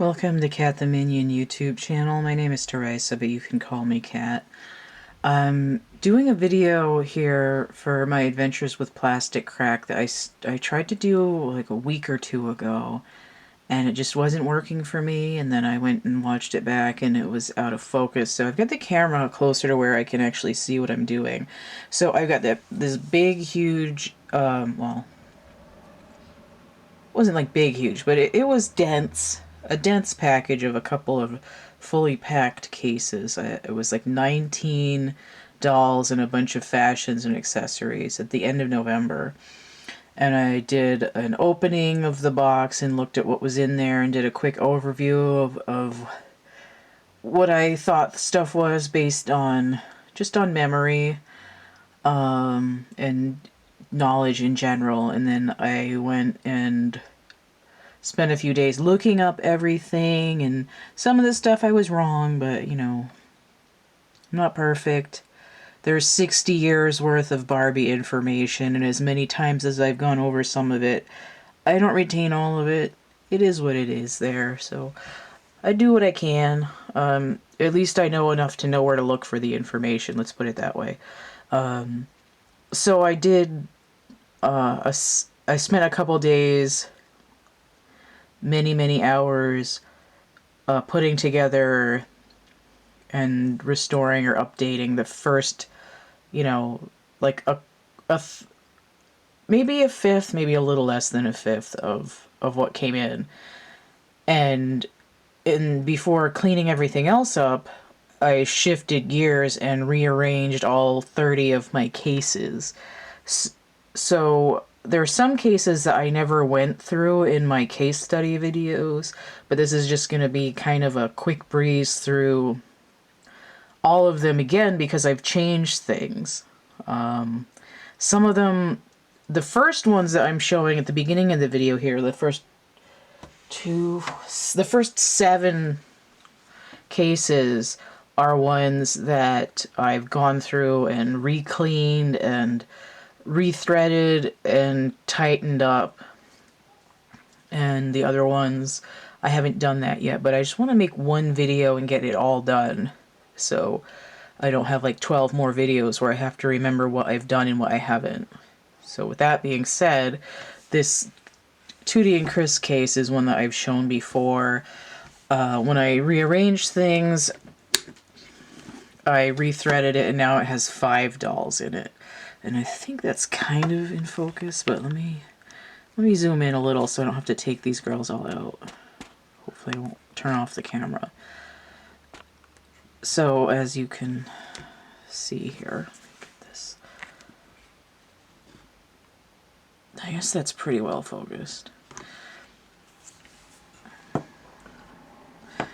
Welcome to CATtheMinion YouTube channel. My name is Theresa, but you can call me Cat. I'm doing a video here for my adventures with plastic crack that I tried to do like a week or two ago, and it just wasn't working for me, and then I went and watched it back and it was out of focus. So I've got the camera closer to where I can actually see what I'm doing. So I've got this big, huge, well, it wasn't like big, huge, but it was dense. A dense package of a couple of fully packed cases. It was like 19 dolls and a bunch of fashions and accessories at the end of November. And I did an opening of the box and looked at what was in there and did a quick overview of what I thought the stuff was based on just on memory and knowledge in general. And then I went and spent a few days looking up everything, and some of the stuff I was wrong, but, you know, I'm not perfect. There's 60 years worth of Barbie information, and as many times as I've gone over some of it, I don't retain all of it. It is what it is there, so I do what I can. At least I know enough to know where to look for the information, let's put it that way. So I did, I spent a couple days, many hours putting together and restoring or updating the first, you know, like maybe a fifth, maybe a little less than a fifth of what came in. And before cleaning everything else up, I shifted gears and rearranged all 30 of my cases. So there are some cases that I never went through in my case study videos, but this is just going to be kind of a quick breeze through all of them again because I've changed things. Some of them, the first ones that I'm showing at the beginning of the video here, the first 7 cases are ones that I've gone through and re-cleaned and rethreaded and tightened up, and the other ones I haven't done that yet, but I just want to make one video and get it all done so I don't have like 12 more videos where I have to remember what I've done and what I haven't. So with that being said, this Tootie and Chris case is one that I've shown before. When I rearranged things, I rethreaded it and now it has 5 dolls in it. And I think that's kind of in focus, but let me zoom in a little so I don't have to take these girls all out. Hopefully I won't turn off the camera. So as you can see here, get this. I guess that's pretty well focused.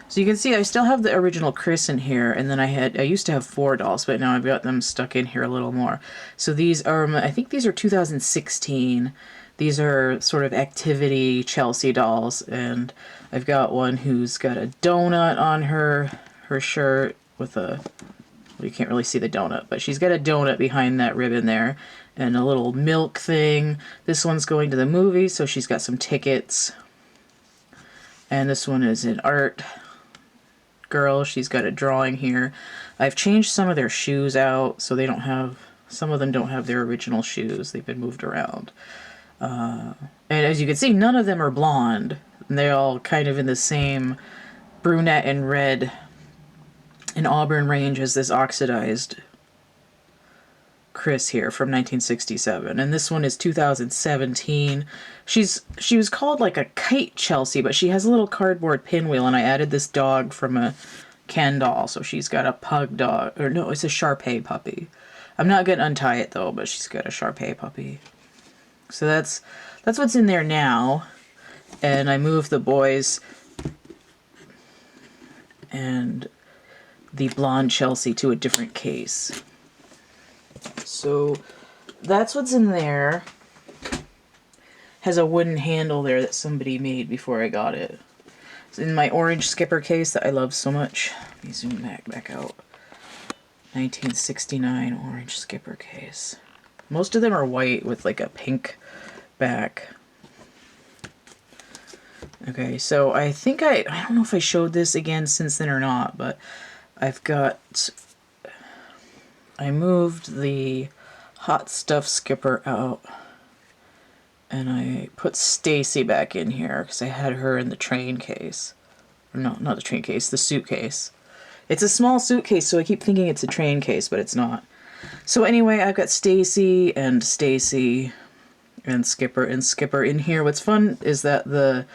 So you can see I still have the original Chris in here, and then I used to have 4 dolls, but now I've got them stuck in here a little more. So these are, I think these are 2016. These are sort of activity Chelsea dolls, and I've got one who's got a donut on her shirt with a, well, you can't really see the donut, but she's got a donut behind that ribbon there, and a little milk thing. This one's going to the movie, so she's got some tickets. And this one is an art girl. She's got a drawing here. I've changed some of their shoes out, so they don't have, some of them don't have their original shoes. They've been moved around. And as you can see, none of them are blonde. They're all kind of in the same brunette and red and auburn range as this oxidized Chris here from 1967, and this one is 2017. She was called like a kite Chelsea, but she has a little cardboard pinwheel, and I added this dog from a Ken doll, so she's got a pug dog, or no, it's a Shar-Pei puppy. I'm not gonna untie it though, but she's got a Shar-Pei puppy. So that's what's in there now, and I moved the boys and the blonde Chelsea to a different case. So that's what's in there. Has a wooden handle there that somebody made before I got it. It's in my orange Skipper case that I love so much. Let me zoom back out. 1969 orange Skipper case. Most of them are white with like a pink back. Okay, so I think I don't know if I showed this again since then or not, but I've got, I moved the Hot Stuff Skipper out, and I put Stacy back in here because I had her in the train case. No, not the train case, the suitcase. It's a small suitcase, so I keep thinking it's a train case, but it's not. So anyway, I've got Stacy and Skipper in here. What's fun is that the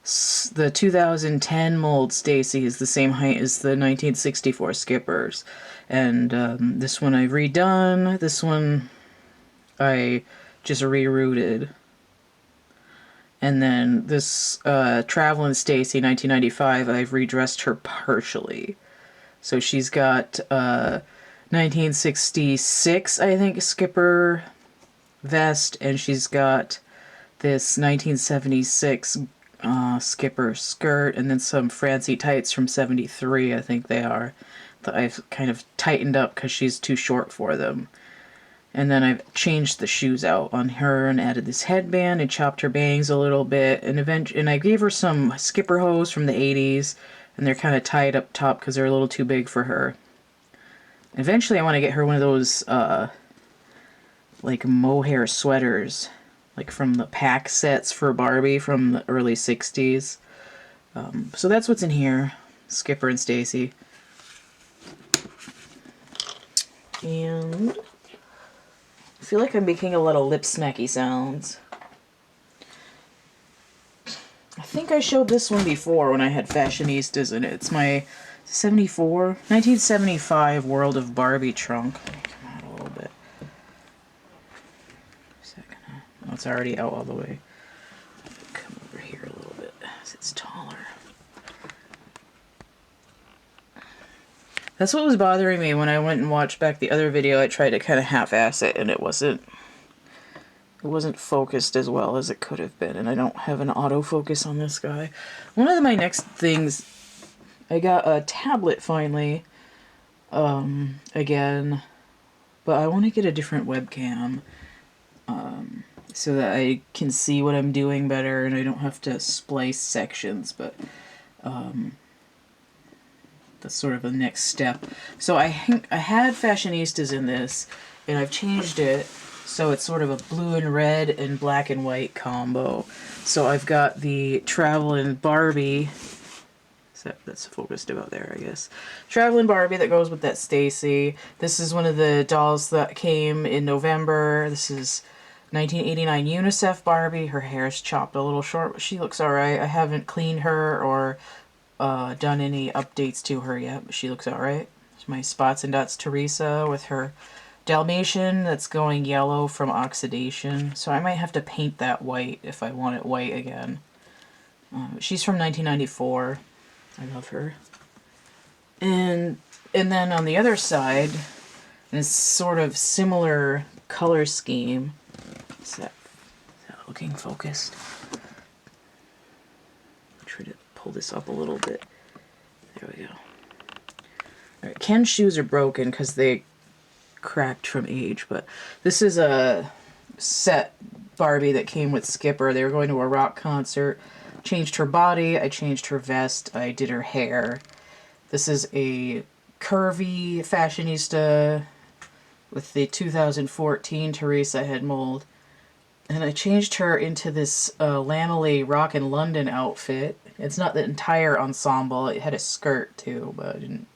2010 mold Stacy is the same height as the 1964 Skippers. And this one I've redone. This one I just rerouted. And then this Travelin' Stacy 1995, I've redressed her partially. So she's got 1966, I think, Skipper vest, and she's got this 1976 Skipper skirt, and then some Francie tights from 73, I think they are, that I've kind of tightened up because she's too short for them. And then I've changed the shoes out on her and added this headband and chopped her bangs a little bit. And I gave her some Skipper hose from the 80s, and they're kind of tied up top because they're a little too big for her. Eventually I want to get her one of those like mohair sweaters, like from the pack sets for Barbie from the early 60s. So that's what's in here, Skipper and Stacy. And I feel like I'm making a lot of lip smacky sounds. I think I showed this one before when I had Fashionistas in it. It's my 1975 World of Barbie trunk. Come out a little bit. Oh, it's already out all the way. Come over here a little bit as it's taller. That's what was bothering me when I went and watched back the other video. I tried to kind of half-ass it, and it wasn't focused as well as it could have been, and I don't have an autofocus on this guy. One of my next things, I got a tablet finally, again, but I want to get a different webcam, so that I can see what I'm doing better and I don't have to splice sections, but, that's sort of the next step. So I had Fashionistas in this, and I've changed it so it's sort of a blue and red and black and white combo. So I've got the Travelin' Barbie. That's focused about there, I guess. Travelin' Barbie that goes with that Stacy. This is one of the dolls that came in November. This is 1989 Unicef Barbie. Her hair's chopped a little short, but she looks alright. I haven't cleaned her or done any updates to her yet, but she looks alright. There's my Spots and Dots Theresa with her Dalmatian that's going yellow from oxidation. So I might have to paint that white if I want it white again. She's from 1994. I love her. And then on the other side, this sort of similar color scheme. Is that looking focused? Try to pull this up a little bit. There we go. Alright, Ken's shoes are broken because they cracked from age, but this is a set Barbie that came with Skipper. They were going to a rock concert. Changed her body, I changed her vest, I did her hair. This is a curvy fashionista with the 2014 Theresa head mold. And I changed her into this Lamely Rockin' London outfit. It's not the entire ensemble. It had a skirt too, but I didn't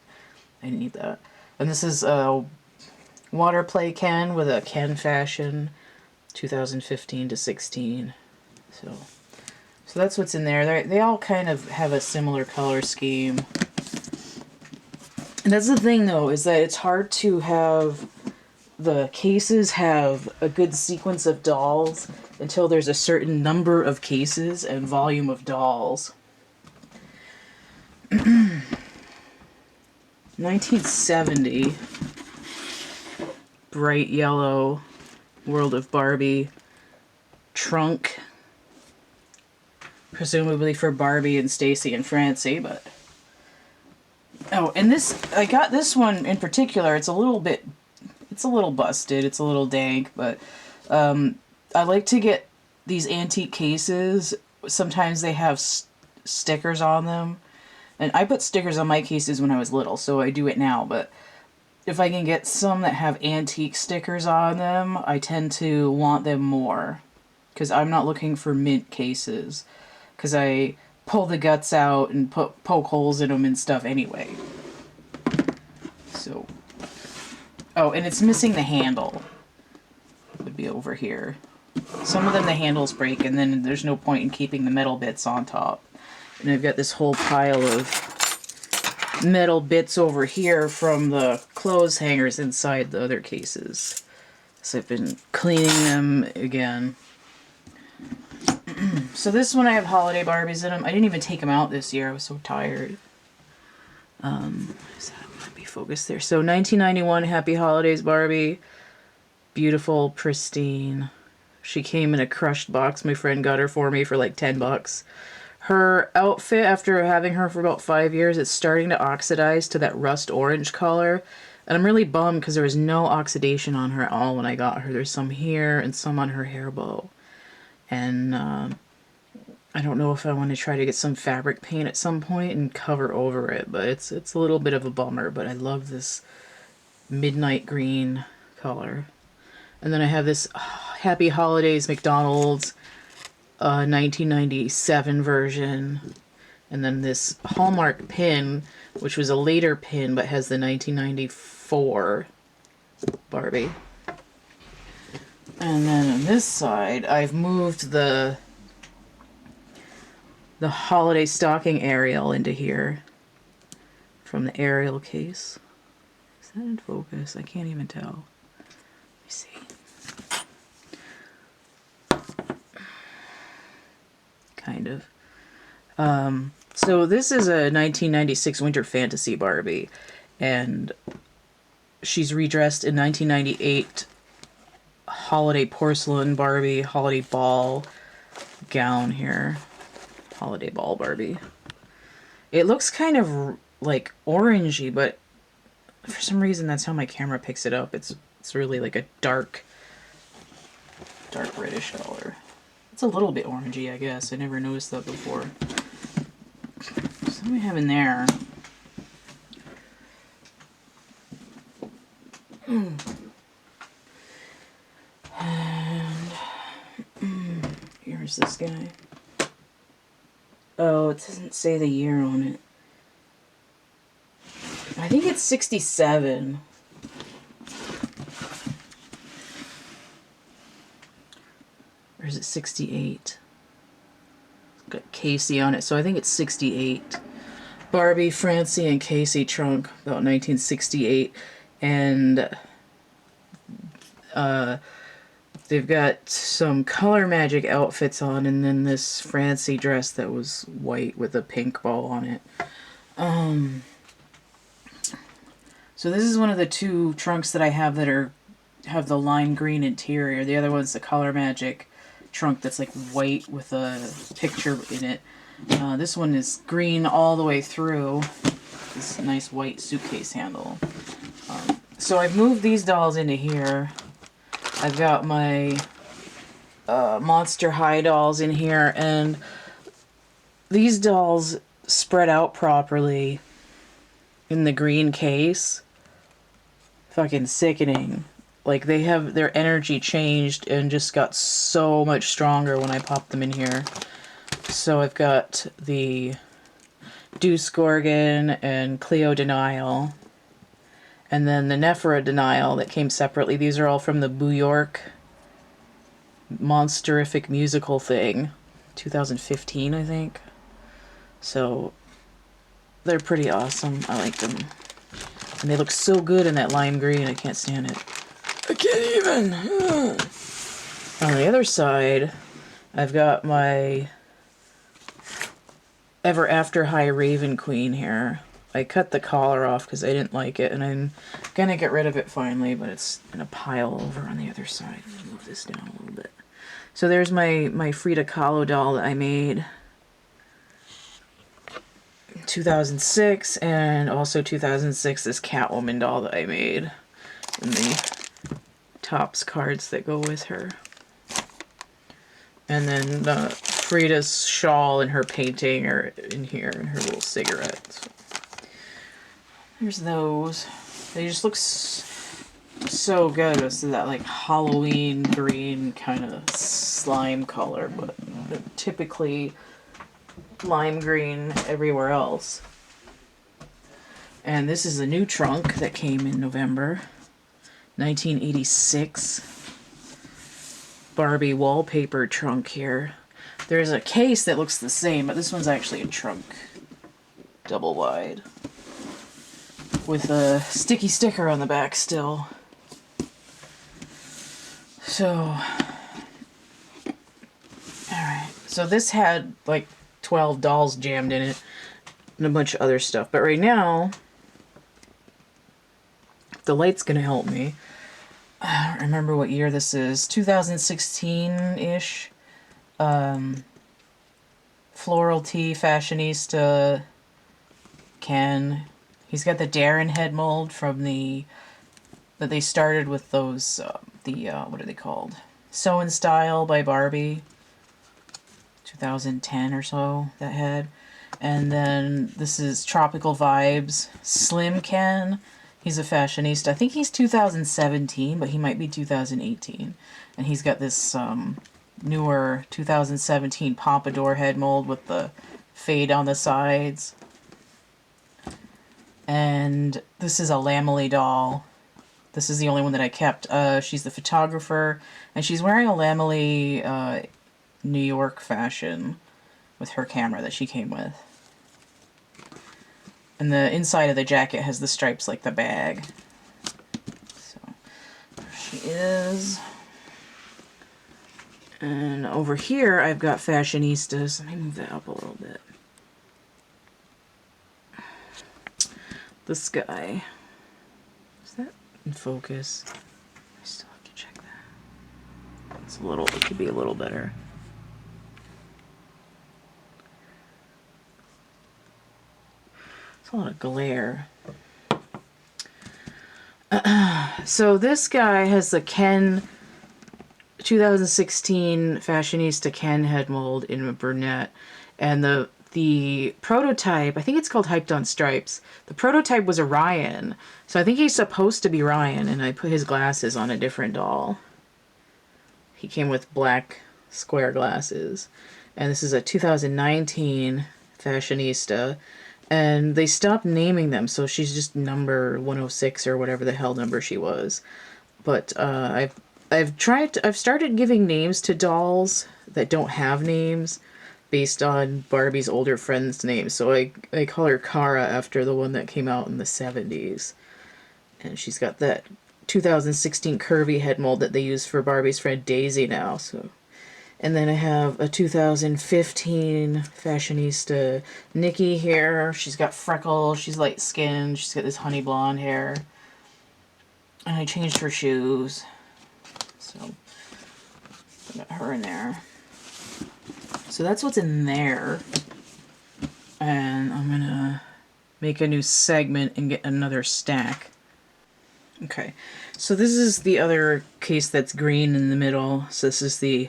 need that. And this is Water Play Ken with a Ken fashion, 2015 to 16. So that's what's in there. They all kind of have a similar color scheme. And that's the thing, though, is that it's hard to have the cases have a good sequence of dolls until there's a certain number of cases and volume of dolls. 1970, bright yellow World of Barbie trunk, presumably for Barbie and Stacy and Francie, but oh, and this, I got this one in particular. It's a little busted, it's a little dank, but I like to get these antique cases. Sometimes they have stickers on them. And I put stickers on my cases when I was little, so I do it now, but if I can get some that have antique stickers on them, I tend to want them more. Because I'm not looking for mint cases. Because I pull the guts out and poke holes in them and stuff anyway. So, oh, and it's missing the handle. It would be over here. Some of them the handles break, and then there's no point in keeping the metal bits on top. And I've got this whole pile of metal bits over here from the clothes hangers inside the other cases. So I've been cleaning them again. So this one I have holiday Barbies in them. I didn't even take them out this year. I was so tired. Is that might be focused there. So 1991 Happy Holidays Barbie. Beautiful, pristine. She came in a crushed box. My friend got her for me for like $10. Her outfit, after having her for about 5 years, it's starting to oxidize to that rust orange color. And I'm really bummed because there was no oxidation on her at all when I got her. There's some here and some on her hair bow. And I don't know if I want to try to get some fabric paint at some point and cover over it. But it's a little bit of a bummer. But I love this midnight green color. And then I have this Happy Holidays McDonald's 1997 version, and then this Hallmark pin, which was a later pin but has the 1994 Barbie. And then on this side I've moved the holiday stocking Ariel into here from the Ariel case. Is that in focus? I can't even tell. Let me see. Kind of. So this is a 1996 Winter Fantasy Barbie, and she's redressed in 1998 Holiday Porcelain Barbie, Holiday Ball gown here. Holiday Ball Barbie. It looks kind of like orangey, but for some reason that's how my camera picks it up. It's really like a dark reddish color. It's a little bit orangey, I guess. I never noticed that before. So what do we have in there? And here's this guy. Oh, it doesn't say the year on it. I think it's 67. Or is it 68? It's got Casey on it, so I think it's 68. Barbie, Francie, and Casey trunk, about 1968. And they've got some Color Magic outfits on, and then this Francie dress that was white with a pink bow on it. So this is one of the two trunks that I have that have the lime green interior. The other one's the Color Magic trunk that's like white with a picture in it. This one is green all the way through. This nice white suitcase handle. So I've moved these dolls into here. I've got my Monster High dolls in here, and these dolls spread out properly in the green case. Fucking sickening. Like, they have their energy changed and just got so much stronger when I popped them in here. So I've got the Deuce Gorgon and Cleo Denial. And then the Nephra Denial that came separately. These are all from the Boo York Monsterific musical thing. 2015, I think. So they're pretty awesome. I like them. And they look so good in that lime green. I can't stand it. I can't even. On the other side, I've got my Ever After High Raven Queen here. I cut the collar off because I didn't like it, and I'm gonna get rid of it finally, but it's in a pile over on the other side. Let me move this down a little bit. So there's my Frida Kahlo doll that I made in 2006, and also 2006 this Catwoman doll that I made, and the Topps cards that go with her. And then the Frida's shawl and her painting are in here, and her little cigarettes. There's those. They just look so good. It's that like Halloween green kind of slime color, but typically lime green everywhere else. And this is a new trunk that came in November 1986. Barbie wallpaper trunk here. There's a case that looks the same, but this one's actually a trunk. Double wide. With a sticky sticker on the back still. So, alright. So this had like 12 dolls jammed in it and a bunch of other stuff. But right now, the light's gonna help me. I don't remember what year this is. 2016-ish. Floral Tea Fashionista Ken. He's got the Darren head mold from that they started with those, what are they called? Sew and Style by Barbie. 2010 or so, that head. And then this is Tropical Vibes Slim Ken. He's a fashionista. I think he's 2017, but he might be 2018. And he's got this newer 2017 Pompadour head mold with the fade on the sides. And this is a Lamely doll. This is the only one that I kept. She's the photographer, and she's wearing a Lamely New York fashion with her camera that she came with. And the inside of the jacket has the stripes like the bag. So, there she is. And over here, I've got Fashionistas. Let me move that up a little bit. This guy. Is that in focus? I still have to check that. It's a little, it could be a little better. It's a lot of glare. So this guy has the Ken 2016 Fashionista Ken head mold in a brunette, and the prototype, I think it's called Hyped on Stripes. The prototype was a Ryan, so I think he's supposed to be Ryan, and I put his glasses on a different doll. He came with black square glasses, and this is a 2019 Fashionista, and they stopped naming them, so she's just number 106 or whatever the hell number she was. But I've started giving names to dolls that don't have names based on Barbie's older friend's name. So I call her Kara after the one that came out in the 70s. And she's got that 2016 curvy head mold that they use for Barbie's friend Daisy now. So, and then I have a 2015 Fashionista Nikki here. She's got freckles, she's light skinned, she's got this honey blonde hair. And I changed her shoes. So I got her in there. So that's what's in there. And I'm gonna make a new segment and get another stack. Okay, so this is the other case that's green in the middle. So this is the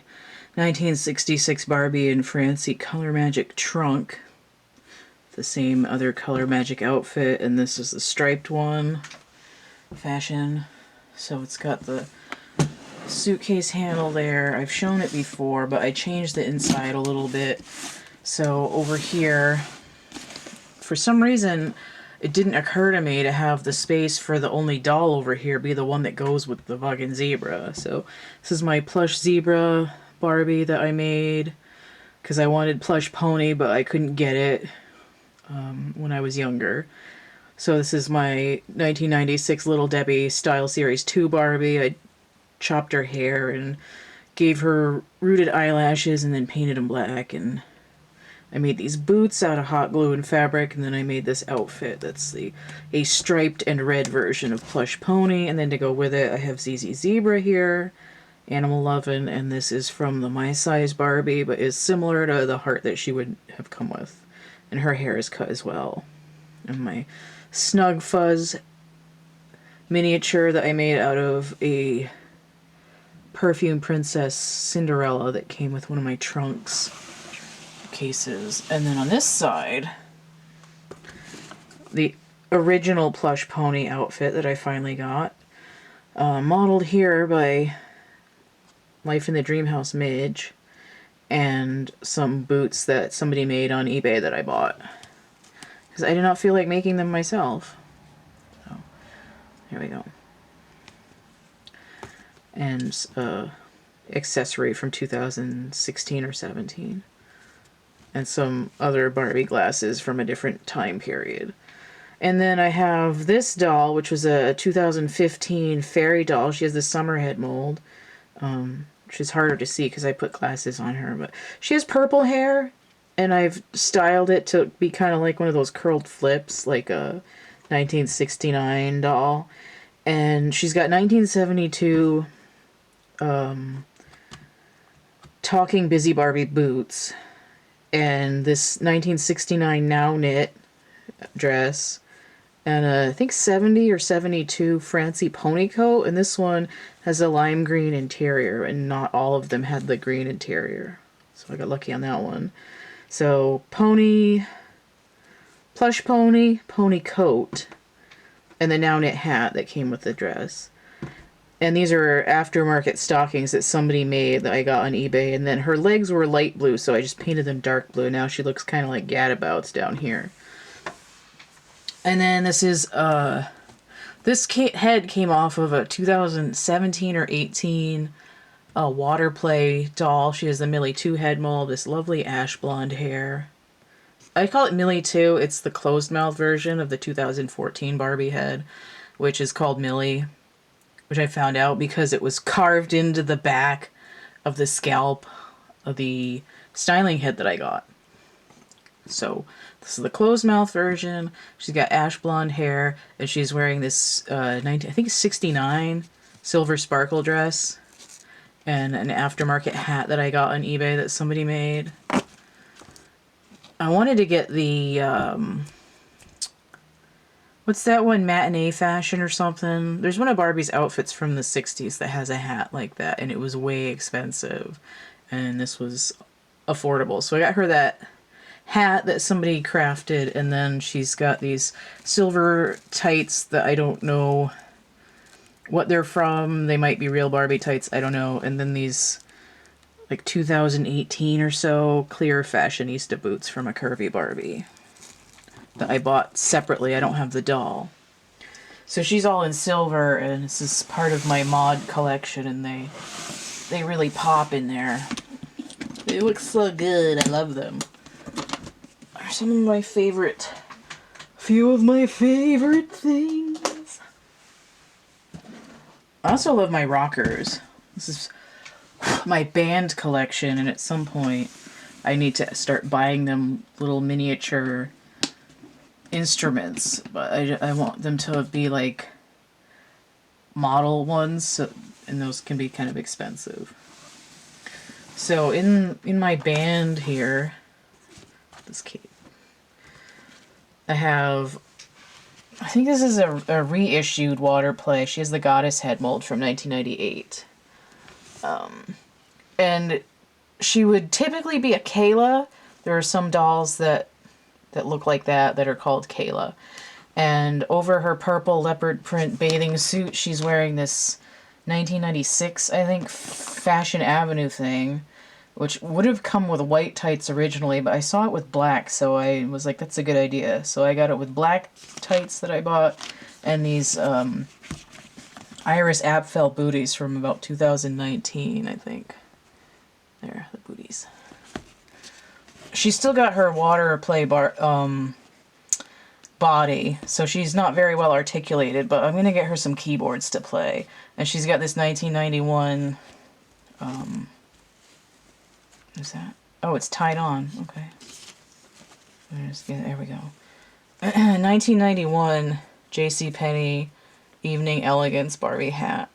1966 Barbie and Francie Color Magic Trunk. The same other Color Magic outfit, and this is the striped one. Fashion. So it's got the suitcase handle there. I've shown it before, but I changed the inside a little bit. So over here, for some reason, it didn't occur to me to have the space for the only doll over here be the one that goes with the fucking zebra. So this is my plush zebra Barbie that I made because I wanted plush pony, but I couldn't get it when I was younger. So this is my 1996 Little Debbie Style Series 2 Barbie. I chopped her hair and gave her rooted eyelashes and then painted them black, and I made these boots out of hot glue and fabric, and then I made this outfit that's a striped and red version of plush pony, and then to go with it I have ZZ Zebra here, Animal Lovin', and this is from the My Size Barbie, but is similar to the heart that she would have come with, and her hair is cut as well. And my Snug Fuzz miniature that I made out of a Perfume Princess Cinderella that came with one of my trunks. cases. And then on this side, the original plush pony outfit that I finally got. Modeled here by Life in the Dream House Midge. And some boots that somebody made on eBay that I bought. Because I did not feel like making them myself. So, here we go. And accessory from 2016 or 17. And some other Barbie glasses from a different time period. And then I have this doll, which was a 2015 fairy doll. She has the summer head mold. Which is harder to see because I put glasses on her. But she has purple hair, and I've styled it to be kind of like one of those curled flips, like a 1969 doll. And she's got 1972 talking Busy Barbie boots, and this 1969 now knit dress, and I think 70 or 72 Francie pony coat, and this one has a lime green interior, and not all of them had the green interior. So I got lucky on that one. So pony, plush pony, pony coat, and the now knit hat that came with the dress. And these are aftermarket stockings that somebody made that I got on eBay. And then her legs were light blue, so I just painted them dark blue. Now she looks kind of like gadabouts down here. And then this is, this head came off of a 2017 or 18 water play doll. She has the Millie 2 head mold, this lovely ash blonde hair. I call it Millie 2. It's the closed mouth version of the 2014 Barbie head, which is called Millie. Which I found out because it was carved into the back of the scalp of the styling head that I got. So this is the closed mouth version. She's got ash blonde hair, and she's wearing this I think 69 silver sparkle dress, and an aftermarket hat that I got on eBay that somebody made. I wanted to get the what's that one, Matinee Fashion or something? There's one of Barbie's outfits from the 60s that has a hat like that, and it was way expensive. And this was affordable. So I got her that hat that somebody crafted, and then she's got these silver tights that I don't know what they're from. They might be real Barbie tights, I don't know. And then these, like 2018 or so, clear Fashionista boots from a curvy Barbie that I bought separately. I don't have the doll. So she's all in silver, and this is part of my mod collection, and they really pop in there. They look so good. I love them. Are some of my favorite, few of my favorite things. I also love my rockers. This is my band collection, and at some point I need to start buying them little miniature instruments, but I want them to be like model ones, so, and those can be kind of expensive. So in my band here, this cape, I have, I think this is a reissued water play. She has the goddess head mold from 1998, and she would typically be a Kayla. There are some dolls that look like that are called Kayla. And over her purple leopard print bathing suit, she's wearing this 1996, I think, Fashion Avenue thing, which would have come with white tights originally, but I saw it with black, so I was like, that's a good idea. So I got it with black tights that I bought, and these Iris Apfel booties from about 2019, I think. There, the booties. She's still got her water play body, so she's not very well articulated, but I'm going to get her some keyboards to play. And she's got this 1991, what's that? Oh, it's tied on. Okay. There we go. 1991 JCPenney Evening Elegance Barbie hat.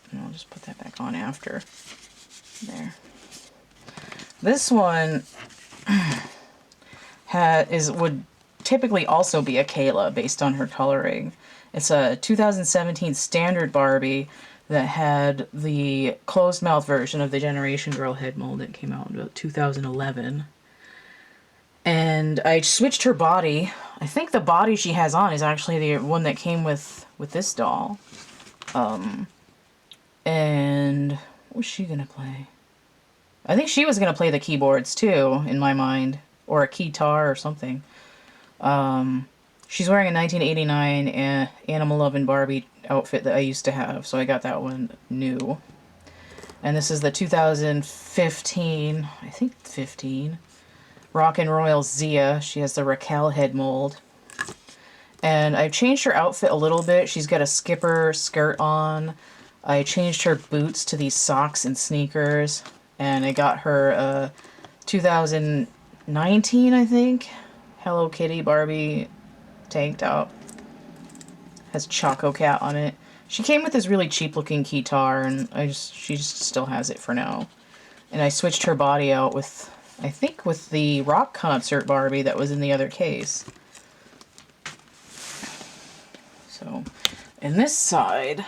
And I'll just put that back on after. There. This one would typically also be a Kayla based on her coloring. It's a 2017 standard Barbie that had the closed mouth version of the Generation Girl head mold that came out in about 2011. And I switched her body. I think the body she has on is actually the one that came with this doll. And what was she gonna play? I think she was gonna play the keyboards too, in my mind. Or a keytar or something. She's wearing a 1989 Animal Lovin' Barbie outfit that I used to have, so I got that one new. And this is the 2015, I think 15, Rockin' Royal Zia. She has the Raquel head mold. And I've changed her outfit a little bit. She's got a Skipper skirt on. I changed her boots to these socks and sneakers. And I got her a 2019, I think, Hello Kitty Barbie tank top. Has Choco Cat on it. She came with this really cheap looking keytar, and she just still has it for now. And I switched her body out with, I think, with the rock concert Barbie that was in the other case. So, and this side,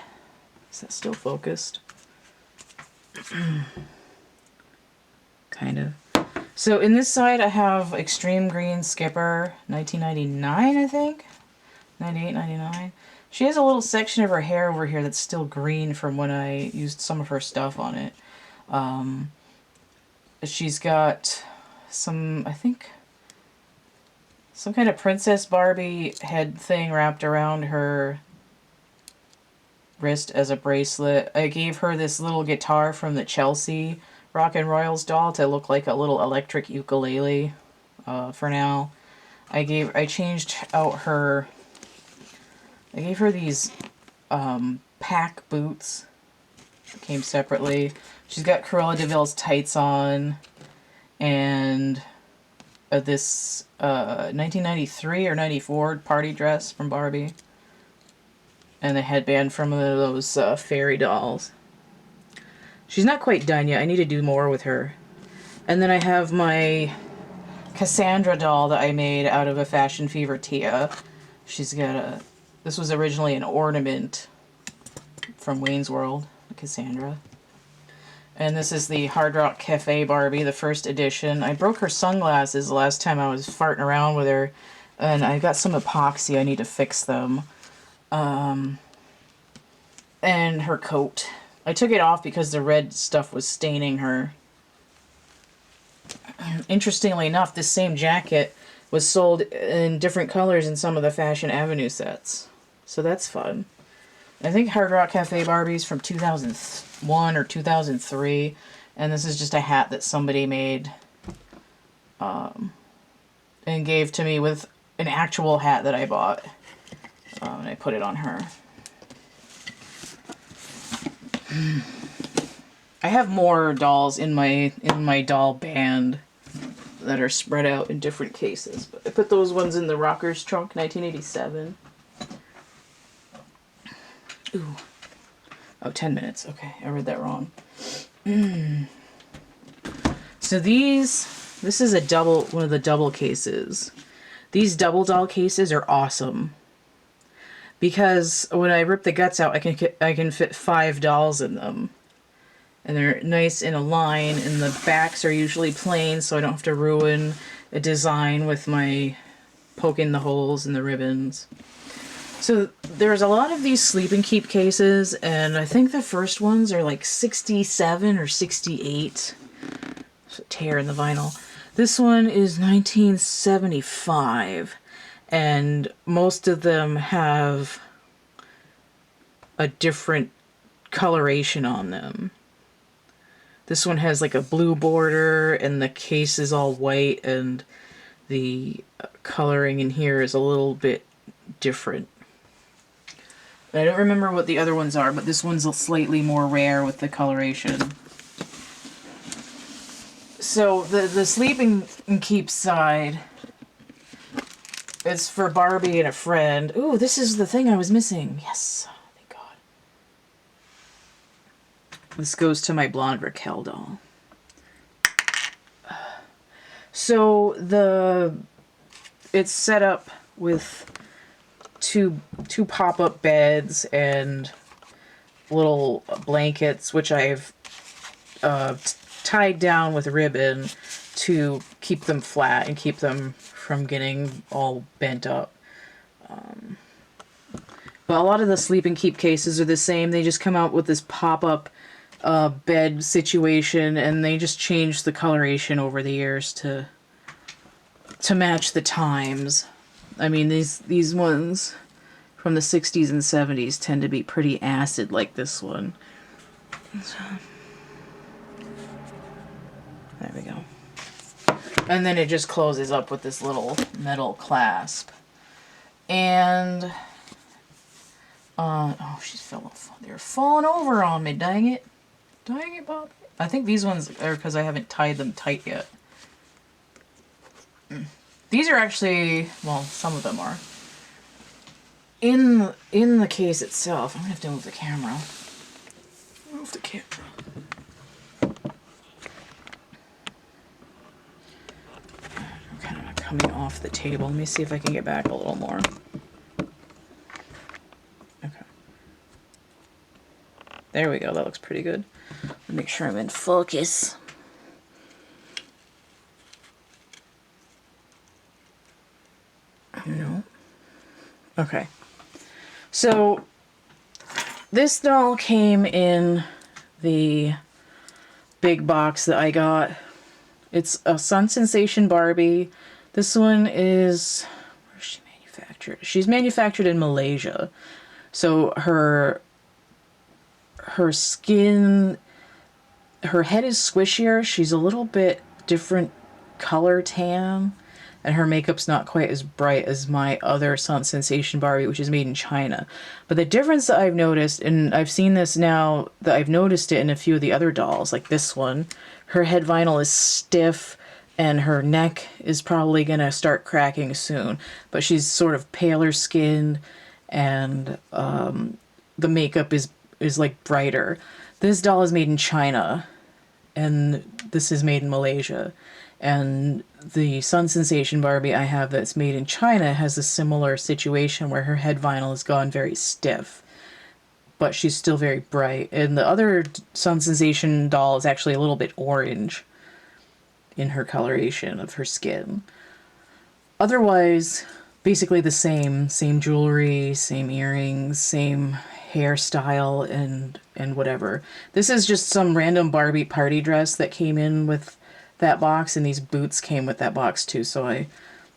is that still focused? Kind of. So in this side I have Extreme Green Skipper, 1999 I think? 98, 99. She has a little section of her hair over here that's still green from when I used some of her stuff on it. She's got some, I think, some kind of Princess Barbie head thing wrapped around her wrist as a bracelet. I gave her this little guitar from the Chelsea Rockin' Royals doll to look like a little electric ukulele for now. I gave her these pack boots that came separately. She's got Cruella de Vil's tights on, and this 1993 or 94 party dress from Barbie, and the headband from one of those fairy dolls. She's not quite done yet. I need to do more with her. And then I have my Cassandra doll that I made out of a Fashion Fever Tia. She's got this was originally an ornament from Wayne's World, Cassandra. And this is the Hard Rock Cafe Barbie, the first edition. I broke her sunglasses the last time I was farting around with her, and I got some epoxy. I need to fix them. And her coat. I took it off because the red stuff was staining her. Interestingly enough, this same jacket was sold in different colors in some of the Fashion Avenue sets. So that's fun. I think Hard Rock Cafe Barbie's from 2001 or 2003. And this is just a hat that somebody made and gave to me with an actual hat that I bought. And I put it on her. I have more dolls in my doll band that are spread out in different cases. But I put those ones in the Rocker's Trunk, 1987. Ooh. Oh, 10 minutes. Okay, I read that wrong. So this is one of the double cases. These double doll cases are awesome. Because when I rip the guts out, I can fit 5 dolls in them. And they're nice in a line, and the backs are usually plain, so I don't have to ruin a design with my poking the holes in the ribbons. So there's a lot of these Sleep and Keep cases, and I think the first ones are like 67 or 68. There's a tear in the vinyl. This one is 1975, and most of them have a different coloration on them. This one has like a blue border, and the case is all white, and the coloring in here is a little bit different. I don't remember what the other ones are, but this one's slightly more rare with the coloration. So the Sleep and Keep side is for Barbie and a friend. Ooh, this is the thing I was missing. Yes, thank God. This goes to my blonde Raquel doll. So it's set up with two pop-up beds and little blankets, which I've tied down with ribbon to keep them flat and keep them from getting all bent up. But a lot of the sleep and keep cases are the same. They just come out with this pop-up bed situation, and they just change the coloration over the years to match the times. I mean, these ones from the 60s and 70s tend to be pretty acid, like this one. So, there we go. And then it just closes up with this little metal clasp. And oh, they're falling over on me, dang it. Dang it, Bob. I think these ones are because I haven't tied them tight yet. These are actually, well, some of them are. In the case itself, I'm gonna have to move the camera. Move the camera. I'm kind of coming off the table. Let me see if I can get back a little more. Okay. There we go. That looks pretty good. Make sure I'm in focus. No. Okay. So this doll came in the big box that I got. It's a Sensation Barbie. This one is, where's she manufactured? She's manufactured in Malaysia. So her skin, her head is squishier. She's a little bit different color tan. And her makeup's not quite as bright as my other Sensation Barbie, which is made in China. But the difference that I've noticed, and I've seen this now, that I've noticed it in a few of the other dolls, like this one, her head vinyl is stiff, and her neck is probably going to start cracking soon. But she's sort of paler skinned, and the makeup is like brighter. This doll is made in China, and this is made in Malaysia. And the Sensation Barbie I have that's made in China has a similar situation where her head vinyl has gone very stiff, but she's still very bright. And the other Sensation doll is actually a little bit orange in her coloration of her skin. Otherwise, basically the same jewelry, same earrings, same hairstyle, and whatever. This is just some random Barbie party dress that came in with that box, and these boots came with that box too, so I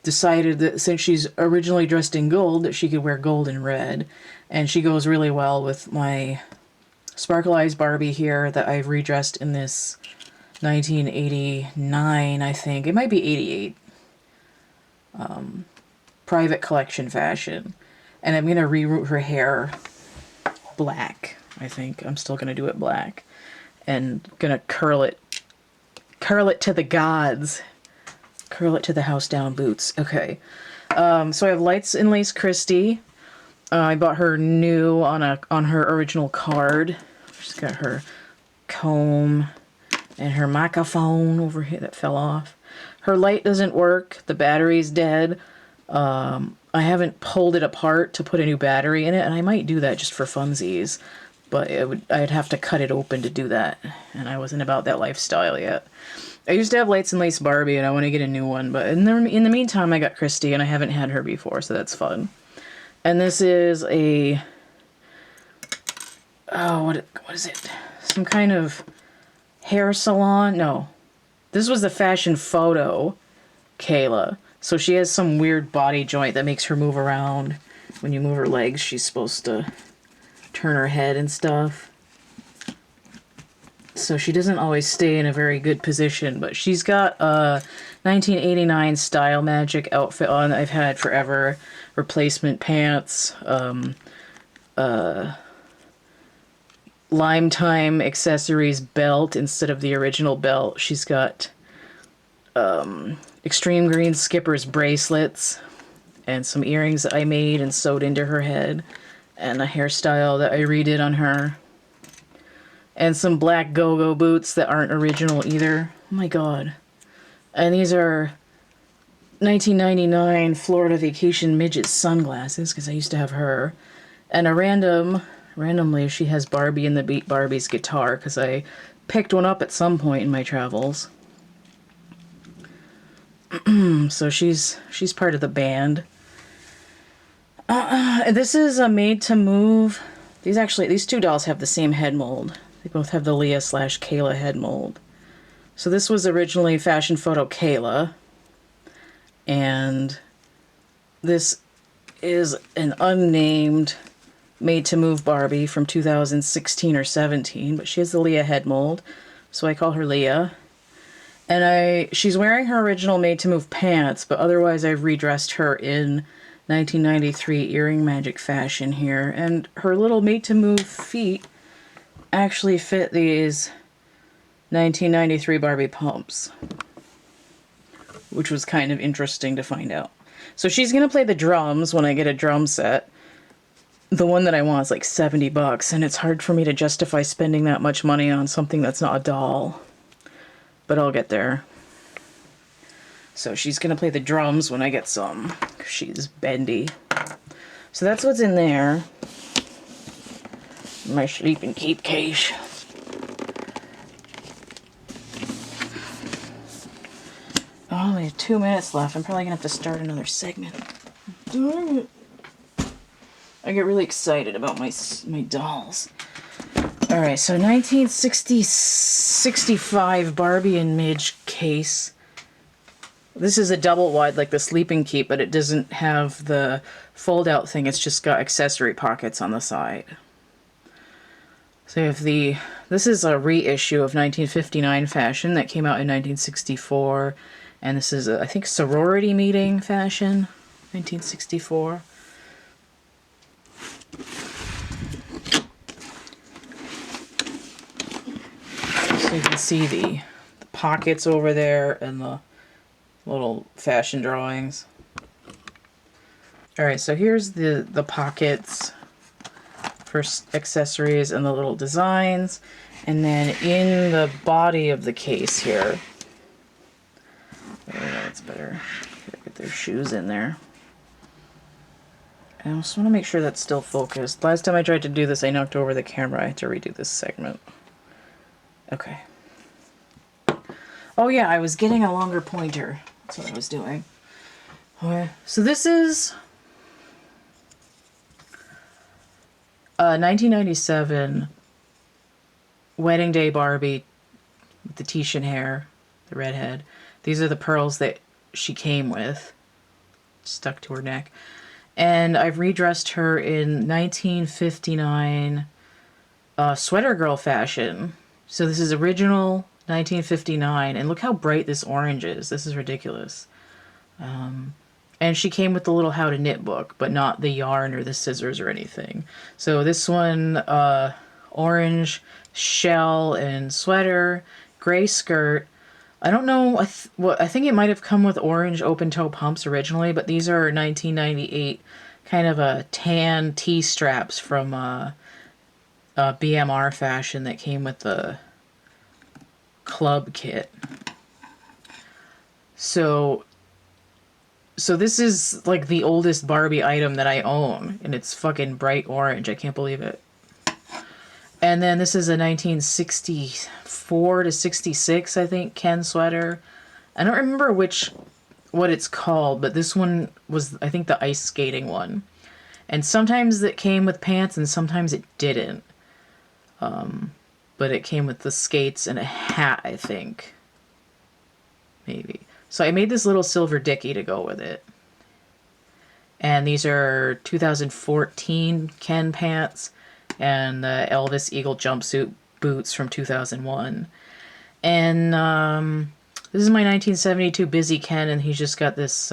decided that since she's originally dressed in gold, that she could wear gold and red, and she goes really well with my Sparkle Eyes Barbie here that I've redressed in this 1989, I think. It might be 88. Private collection fashion. And I'm going to reroute her hair black, I think. I'm still going to do it black. And going to curl it to the gods. Curl it to the house down boots. Okay. So I have Lights and Lace Christie. I bought her new on her original card. She's got her comb and her microphone over here that fell off. Her light doesn't work. The battery's dead. I haven't pulled it apart to put a new battery in it, and I might do that just for funsies. But I'd have to cut it open to do that, and I wasn't about that lifestyle yet. I used to have Lights and Lace Barbie, and I want to get a new one, but in the meantime, I got Christy, and I haven't had her before, so that's fun. And this is a, oh, what is it? Some kind of hair salon? No. This was the Fashion Photo Kayla. So she has some weird body joint that makes her move around. When you move her legs, she's supposed to turn her head and stuff. So she doesn't always stay in a very good position, but she's got a 1989 Style Magic outfit on that I've had forever. Replacement pants, Lime Time accessories belt instead of the original belt. She's got Extreme Green Skipper's bracelets and some earrings that I made and sewed into her head, and a hairstyle that I redid on her, and some black go-go boots that aren't original either. Oh my god. And these are 1999 Florida Vacation Midget sunglasses, because I used to have her. And a randomly she has Barbie and the Beat Barbie's guitar, because I picked one up at some point in my travels. So she's part of the band. This is a made to move. These two dolls have the same head mold. They both have the Leah/Kayla head mold. So this was originally Fashion Photo Kayla, and this is an unnamed made to move Barbie from 2016 or 17, but she has the Leah head mold, so I call her Leah. And she's wearing her original made to move pants, but otherwise I've redressed her in 1993 earring magic fashion here, and her little made to move feet actually fit these 1993 Barbie pumps, which was kind of interesting to find out. So she's going to play the drums when I get a drum set. The one that I want is like $70, and it's hard for me to justify spending that much money on something that's not a doll. But I'll get there. So she's going to play the drums when I get some. She's bendy. So that's what's in there. My sleeping keep case. Oh, only 2 minutes left. I'm probably going to have to start another segment. Darn it. I get really excited about my dolls. Alright, so 1965 Barbie and Midge case. This is a double wide like the sleeping keep, but it doesn't have the fold out thing. It's just got accessory pockets on the side. So you have this is a reissue of 1959 fashion that came out in 1964. And this is, I think, sorority meeting fashion, 1964. So you can see the pockets over there and the little fashion drawings. Alright, so here's the pockets for accessories and the little designs. And then in the body of the case here, it's better get their shoes in there. I just want to make sure that's still focused. Last time I tried to do this, I knocked over the camera. I had to redo this segment. Okay. Oh yeah, I was getting a longer pointer. That's what I was doing. Okay. So this is 1997 Wedding Day Barbie with the Tishan hair, the redhead. These are the pearls that she came with, stuck to her neck. And I've redressed her in 1959 sweater girl fashion. So this is original 1959, and look how bright this orange is. This is ridiculous. And she came with the little how to knit book, but not the yarn or the scissors or anything. So this one, orange shell and sweater, gray skirt. I don't know, I think it might have come with orange open-toe pumps originally, but these are 1998 kind of a tan T-straps from BMR fashion that came with the club kit. So this is like the oldest Barbie item that I own, and it's fucking bright orange. I can't believe it. And then this is a 1964 to 66, I think, Ken sweater. I don't remember what it's called, but this one was, I think, the ice skating one. And sometimes it came with pants and sometimes it didn't. But it came with the skates and a hat, I think. Maybe. So I made this little silver dickie to go with it. And these are 2014 Ken pants and the Elvis Eagle jumpsuit boots from 2001. And this is my 1972 Busy Ken, and he's just got this,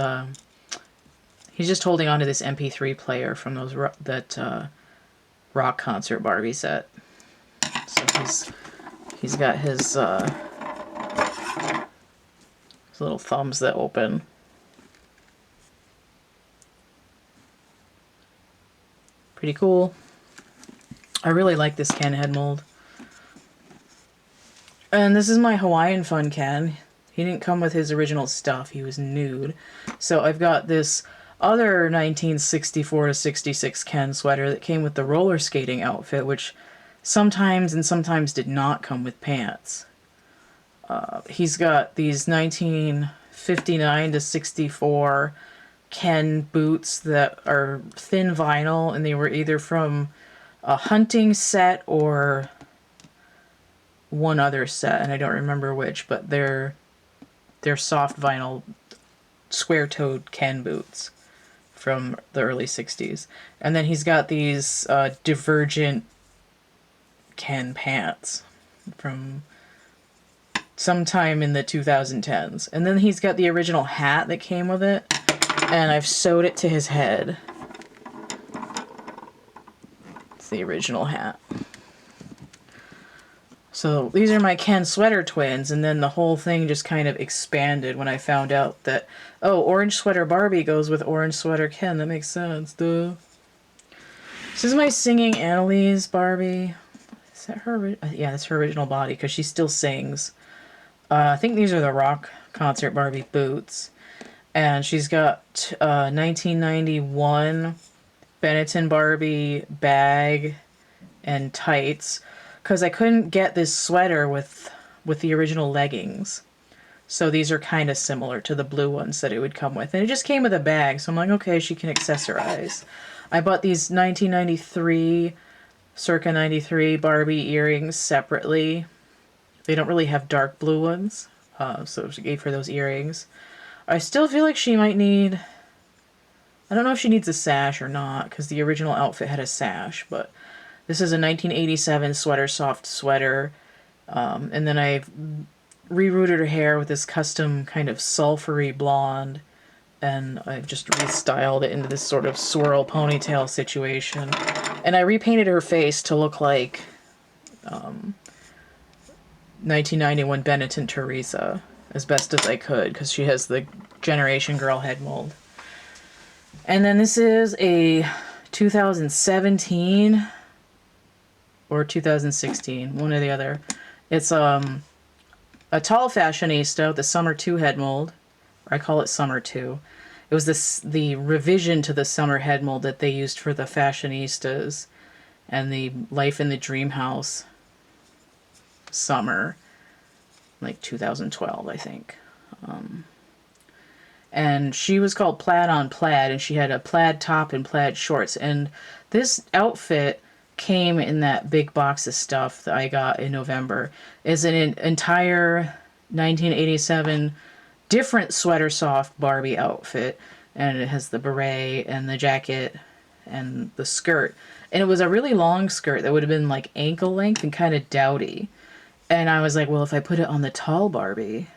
he's just holding onto this MP3 player from that rock concert Barbie set. So he's got his little thumbs that open. Pretty cool. I really like this Ken head mold. And this is my Hawaiian Fun Ken. He didn't come with his original stuff. He was nude. So I've got this other 1964 to 66 Ken sweater that came with the roller skating outfit, which sometimes and sometimes did not come with pants. He's got these 1959 to 64 Ken boots that are thin vinyl, and they were either from a hunting set or one other set, and I don't remember which, but they're soft vinyl square-toed Ken boots from the early 60s. And then he's got these divergent Ken pants from sometime in the 2010s. And then he's got the original hat that came with it, and I've sewed it to his head. It's the original hat. So these are my Ken sweater twins, and then the whole thing just kind of expanded when I found out that, oh, orange sweater Barbie goes with orange sweater Ken. That makes sense, duh. This is my singing Annalise Barbie. Is that her? Yeah, that's her original body, because she still sings. I think these are the rock concert Barbie boots. And she's got 1991 Benetton Barbie bag and tights, because I couldn't get this sweater with the original leggings. So these are kind of similar to the blue ones that it would come with. And it just came with a bag, so I'm like, okay, she can accessorize. I bought these 1993, circa 93 Barbie earrings separately. They don't really have dark blue ones, so she gave her those earrings. I still feel like she might need... I don't know if she needs a sash or not, because the original outfit had a sash, but this is a 1987 sweater, soft sweater, and then I've rerouted her hair with this custom kind of sulfury blonde, and I've just restyled it into this sort of swirl ponytail situation. And I repainted her face to look like 1991 Benetton Theresa, as best as I could, because she has the Generation Girl head mold. And then this is a 2017 or 2016, one or the other. It's a tall fashionista with the Summer 2 head mold. Or I call it Summer 2. It was the revision to the Summer head mold that they used for the Fashionistas and the Life in the Dream House Summer, like 2012, I think. And she was called Plaid on Plaid, and she had a plaid top and plaid shorts. And this outfit came in that big box of stuff that I got in November. Is an entire 1987 different sweater soft Barbie outfit, and it has the beret and the jacket and the skirt. And it was a really long skirt that would have been like ankle length and kind of dowdy. And I was like, well, if I put it on the tall Barbie,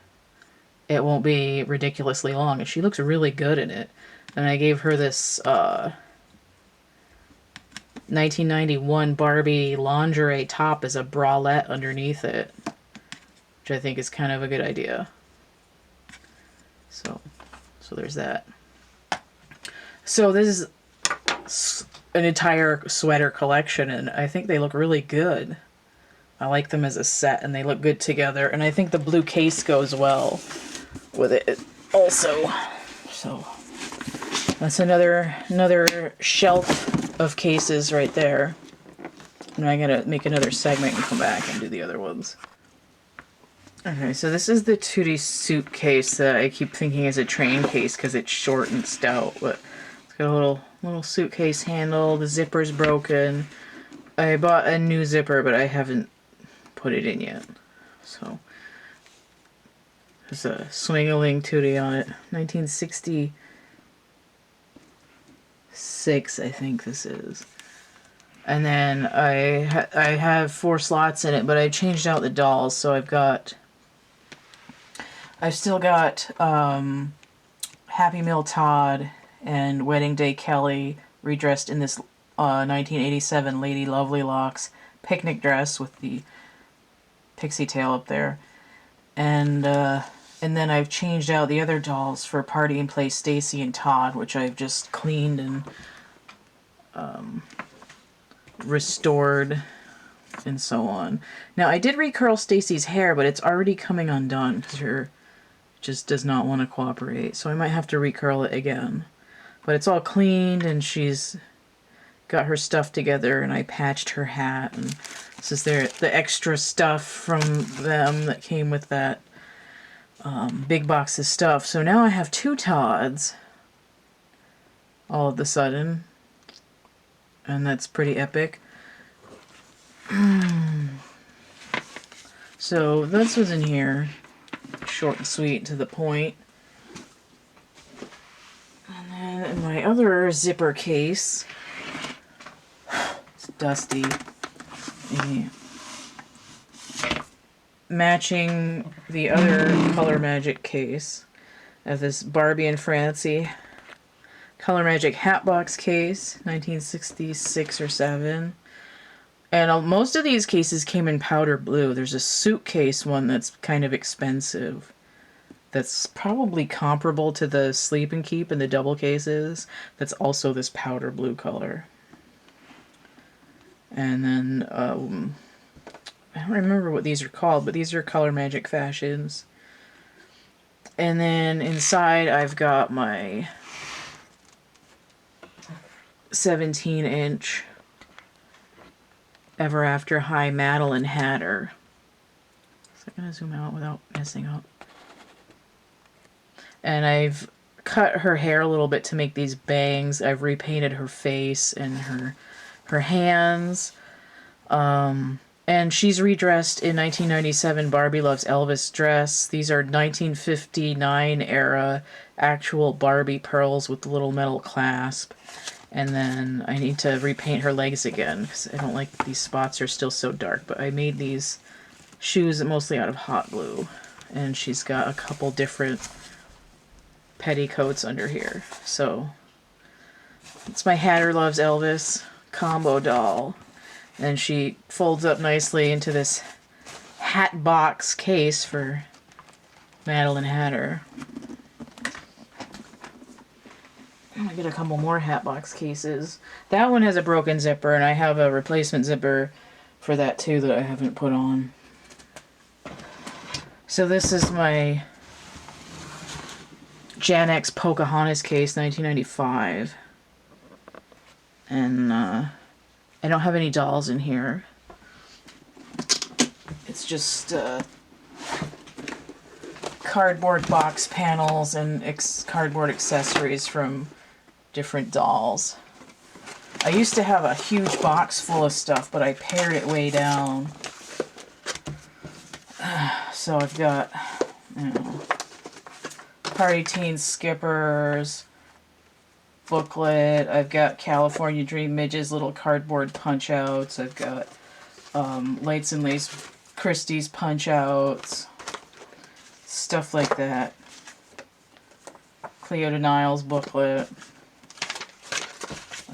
it won't be ridiculously long, and she looks really good in it. And I gave her this 1991 Barbie lingerie top as a bralette underneath it, which I think is kind of a good idea. So there's that. So this is an entire sweater collection, and I think they look really good. I like them as a set, and they look good together, and I think the blue case goes well with it also. So that's another shelf of cases right there. And I'm gonna make another segment and come back and do the other ones. Okay, so this is the Tootie suitcase that I keep thinking is a train case because it's short and stout, but it's got a little suitcase handle. The zipper's broken. I bought a new zipper, but I haven't put it in yet. So there's a swing-a-ling Tootie on it. 1966, I think this is. And then I have 4 slots in it, but I changed out the dolls, so I've still got Happy Meal Todd and Wedding Day Kelly redressed in this 1987 Lady Lovely Locks picnic dress with the pixie tail up there. And then I've changed out the other dolls for Party and Play Stacy and Todd, which I've just cleaned and restored and so on. Now, I did recurl Stacy's hair, but it's already coming undone because her just does not want to cooperate. So I might have to recurl it again. But it's all cleaned, and she's got her stuff together, and I patched her hat and This is the extra stuff from them that came with that big box of stuff. So now I have 2 Todds all of a sudden. And that's pretty epic. So this was in here. Short and sweet, to the point. And then in my other zipper case, it's dusty. Matching the other Color Magic case of this Barbie and Francie Color Magic Hatbox case, 1966 or 7. And most of these cases came in powder blue. There's a Suitcase one that's kind of expensive. That's probably comparable to the Sleep and Keep and the double cases. That's also this powder blue color. And then, I don't remember what these are called, but these are Color Magic Fashions. And then inside I've got my 17-inch Ever After High Madeline Hatter. Is that going to zoom out without messing up? And I've cut her hair a little bit to make these bangs. I've repainted her face and her hands. And she's redressed in 1997 Barbie Loves Elvis dress. These are 1959 era actual Barbie pearls with the little metal clasp. And then I need to repaint her legs again because I don't like these spots are still so dark. But I made these shoes mostly out of hot glue. And she's got a couple different petticoats under here. So it's my Hatter Loves Elvis combo doll. And she folds up nicely into this hat box case for Madeline Hatter. I get a couple more hat box cases. That one has a broken zipper, and I have a replacement zipper for that too that I haven't put on. So this is my Jan X Pocahontas case, 1995. And I don't have any dolls in here. It's just cardboard box panels and cardboard accessories from different dolls. I used to have a huge box full of stuff, but I pared it way down. So I've got, Party Teen Skippers, booklet. I've got California Dream Midge's little cardboard punch-outs. I've got Lights and Lace Christie's punch-outs. Stuff like that. Cleo Niles booklet.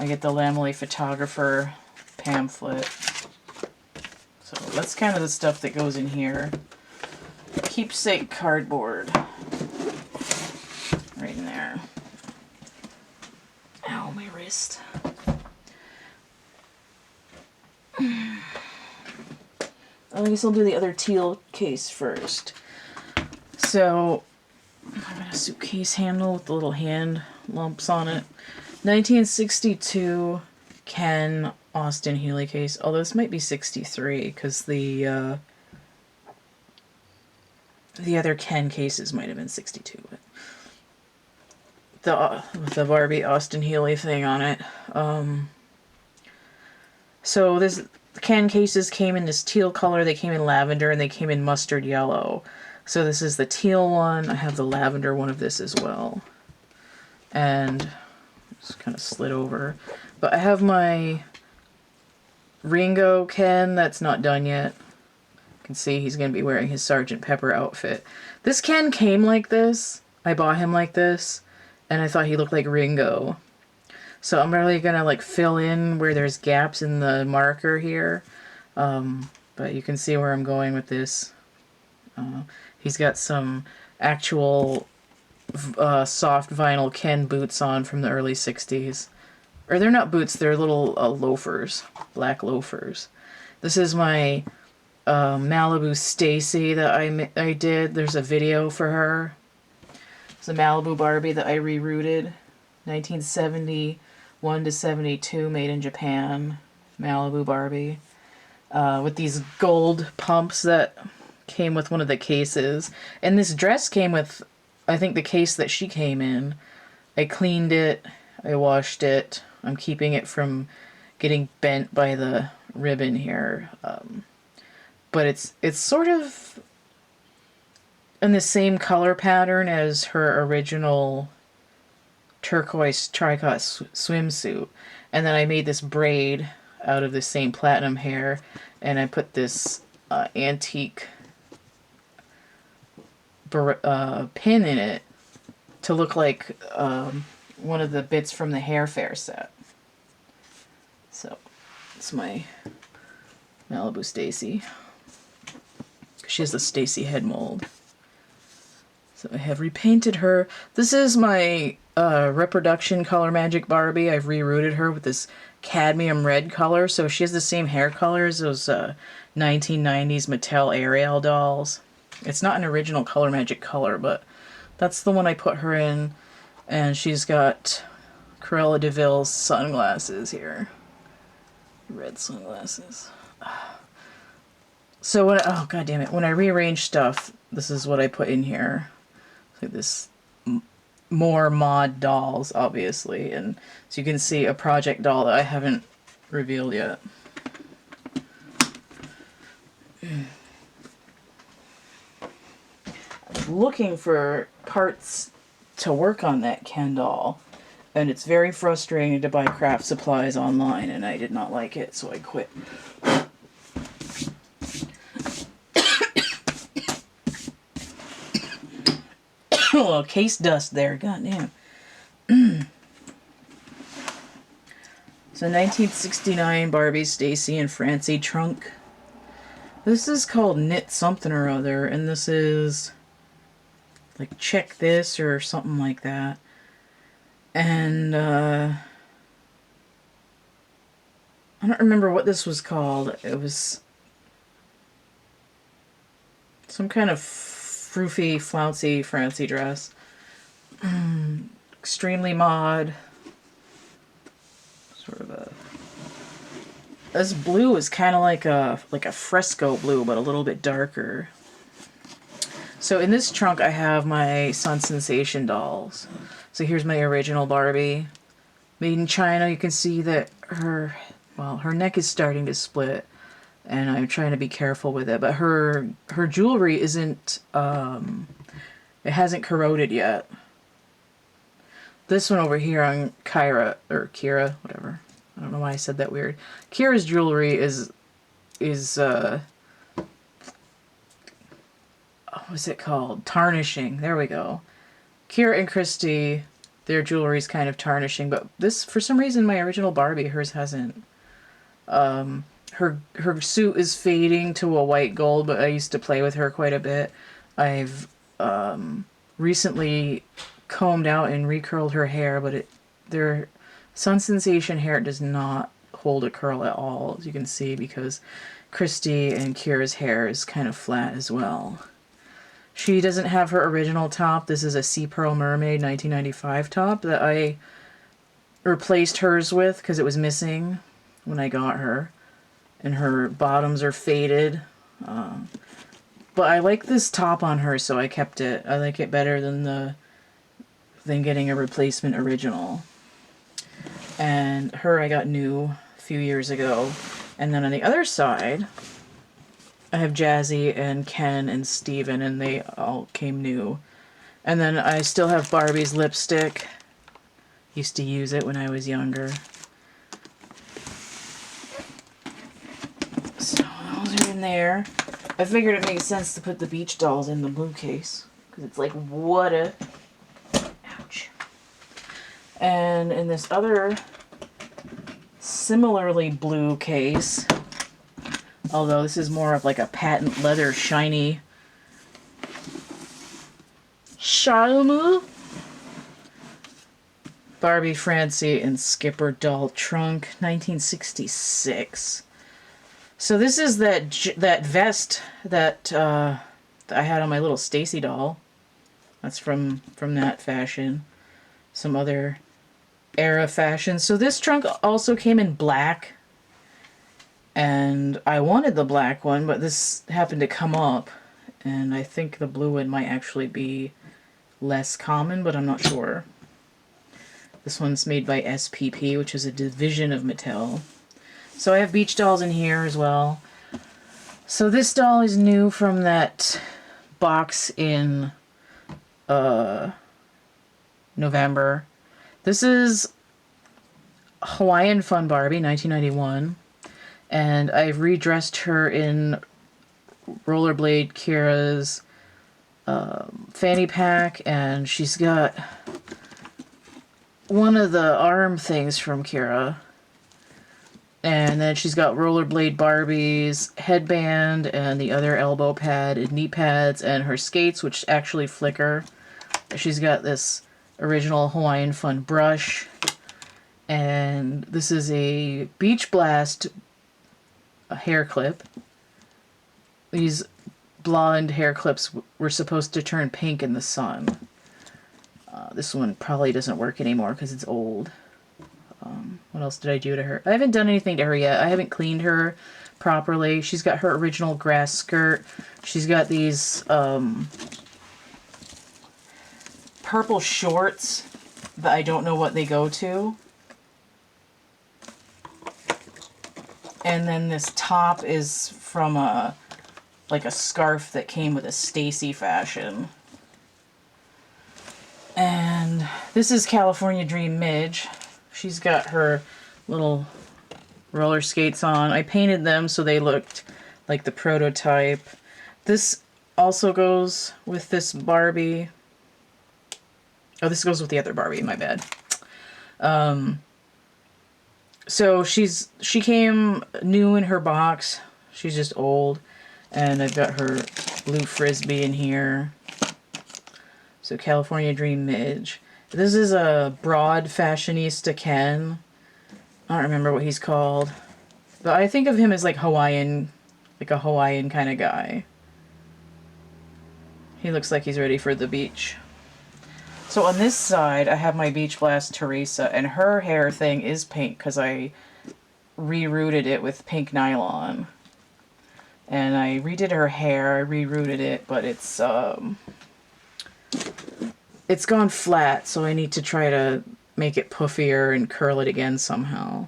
I get the Lamely Photographer pamphlet. So that's kind of the stuff that goes in here. Keepsake cardboard. Right in there. Ow, my wrist. I guess I'll do the other teal case first. So, I've got a suitcase handle with the little hand lumps on it. 1962 Ken Austin Healey case. Although this might be 63 because the other Ken cases might have been 62. But the Barbie Austin Healey thing on it. So the Ken cases came in this teal color. They came in lavender and they came in mustard yellow. So this is the teal one. I have the lavender one of this as well. And it's kind of slid over. But I have my Ringo Ken that's not done yet. You can see he's going to be wearing his Sgt. Pepper outfit. This Ken came like this. I bought him like this. And I thought he looked like Ringo. So I'm really going to like fill in where there's gaps in the marker here. But you can see where I'm going with this. He's got some actual soft vinyl Ken boots on from the early 60s. Or they're not boots, they're little loafers. Black loafers. This is my Malibu Stacy that I did. There's a video for her. It's a Malibu Barbie that I rerouted. 1971 to 72, made in Japan. Malibu Barbie. with these gold pumps that came with one of the cases. And this dress came with, I think, the case that she came in. I cleaned it, I washed it. I'm keeping it from getting bent by the ribbon here. But it's sort of in the same color pattern as her original turquoise tricot swimsuit. And then I made this braid out of the same platinum hair, and I put this antique pin in it to look like one of the bits from the hair fair set. So it's my Malibu Stacy. She has the Stacy head mold. So I have repainted her. This is my reproduction color magic Barbie. I've rerouted her with this cadmium red color. So she has the same hair color as those 1990s Mattel Ariel dolls. It's not an original color magic color, but that's the one I put her in. And she's got Cruella de Vil's sunglasses here. Red sunglasses. So when, oh god damn it, when I rearrange stuff, this is what I put in here. Like this more mod dolls, obviously, and so you can see a project doll that I haven't revealed yet. I'm looking for parts to work on that Ken doll, and it's very frustrating to buy craft supplies online, and I did not like it, so I quit. A little case dust there, goddamn. So 1969 Barbie, Stacy, and Francie trunk. This is called Knit Something or Other, and this is like Check This or something like that. And I don't remember what this was called. It was some kind of froofy, flouncy, Francie dress. Extremely mod. Sort of a... This blue is kind of like a fresco blue, but a little bit darker. So in this trunk, I have my Sun Sensation dolls. So here's my original Barbie. Made in China. You can see that her neck is starting to split. And I'm trying to be careful with it. But her jewelry isn't, it hasn't corroded yet. This one over here on Kira, whatever. I don't know why I said that weird. Kira's jewelry is what's it called? Tarnishing. There we go. Kira and Christy, their jewelry's kind of tarnishing. But this, for some reason, my original Barbie, hers hasn't. Her suit is fading to a white gold, but I used to play with her quite a bit. I've recently combed out and recurled her hair, but their Sun Sensation hair does not hold a curl at all, as you can see, because Christy and Kira's hair is kind of flat as well. She doesn't have her original top. This is a Sea Pearl Mermaid 1995 top that I replaced hers with because it was missing when I got her. And her bottoms are faded. But I like this top on her, so I kept it. I like it better than getting a replacement original. And her I got new a few years ago. And then on the other side, I have Jazzy and Ken and Steven, and they all came new. And then I still have Barbie's lipstick. Used to use it when I was younger. So those are in there. I figured it makes sense to put the beach dolls in the blue case. Because it's like, what a... Ouch. And in this other similarly blue case, although this is more of like a patent leather shiny shiny Barbie, Francie, and Skipper doll trunk, 1966. So this is that vest that I had on my little Stacy doll. That's from that fashion. Some other era fashion. So this trunk also came in black. And I wanted the black one, but this happened to come up. And I think the blue one might actually be less common, but I'm not sure. This one's made by SPP, which is a division of Mattel. So I have beach dolls in here as well. So this doll is new from that box in November. This is Hawaiian Fun Barbie, 1991. And I've redressed her in Rollerblade Kira's fanny pack, and she's got one of the arm things from Kira. And then she's got Rollerblade Barbie's headband and the other elbow pad and knee pads and her skates, which actually flicker. She's got this original Hawaiian Fun brush. And this is a Beach Blast hair clip. These blonde hair clips were supposed to turn pink in the sun. This one probably doesn't work anymore because it's old. What else did I do to her? I haven't done anything to her yet. I haven't cleaned her properly. She's got her original grass skirt. She's got these purple shorts that I don't know what they go to. And then this top is from like a scarf that came with a Stacy fashion. And this is California Dream Midge. She's got her little roller skates on. I painted them so they looked like the prototype. This also goes with this Barbie. Oh, this goes with the other Barbie, my bad. So she came new in her box. She's just old. And I've got her blue Frisbee in here. So California Dream Midge. This is a broad Fashionista Ken. I don't remember what he's called. But I think of him as like Hawaiian, like a Hawaiian kind of guy. He looks like he's ready for the beach. So on this side, I have my Beach Blast Theresa, and her hair thing is pink because I rerouted it with pink nylon. And I redid her hair, I rerouted it, but it's gone flat, so I need to try to make it puffier and curl it again somehow.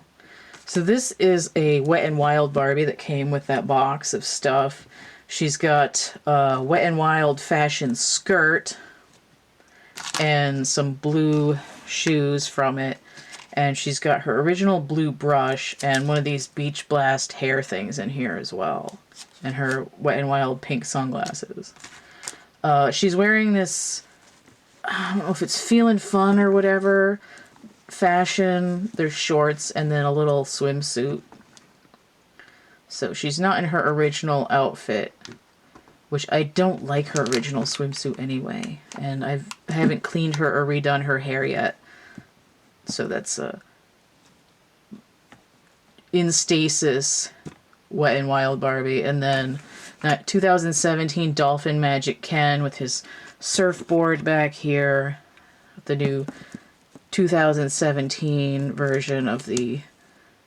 So this is a Wet n Wild Barbie that came with that box of stuff. She's got a Wet n Wild fashion skirt and some blue shoes from it. And she's got her original blue brush and one of these Beach Blast hair things in here as well. And her Wet n Wild pink sunglasses. She's wearing this, I don't know if it's Feelin' Fun or whatever, fashion. There's shorts and then a little swimsuit. So she's not in her original outfit, which I don't like her original swimsuit anyway. And I haven't cleaned her or redone her hair yet. So that's in stasis Wet n Wild Barbie. And then that 2017 Dolphin Magic Ken with his surfboard back here. The new 2017 version of the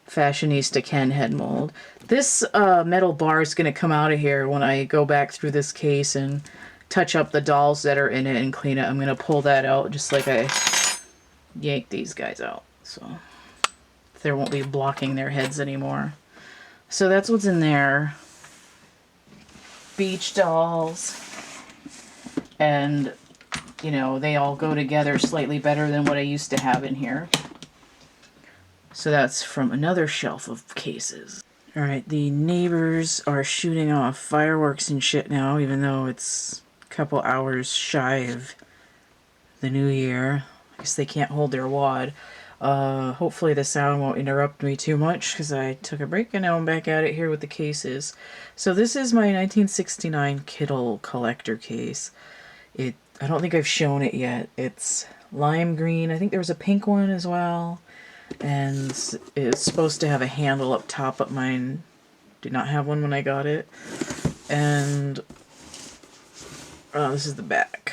Fashionista Ken head mold. This metal bar is going to come out of here when I go back through this case and touch up the dolls that are in it and clean it. I'm going to pull that out just like I yanked these guys out. So there won't be blocking their heads anymore. So that's what's in there. Beach dolls. And, you know, they all go together slightly better than what I used to have in here. So that's from another shelf of cases. Alright, the neighbors are shooting off fireworks and shit now, even though it's a couple hours shy of the new year. I guess they can't hold their wad. Hopefully the sound won't interrupt me too much, because I took a break and now I'm back at it here with the cases. So this is my 1969 Kittle collector case. I don't think I've shown it yet. It's lime green. I think there was a pink one as well. And it's supposed to have a handle up top, but mine did not have one when I got it. And this is the back.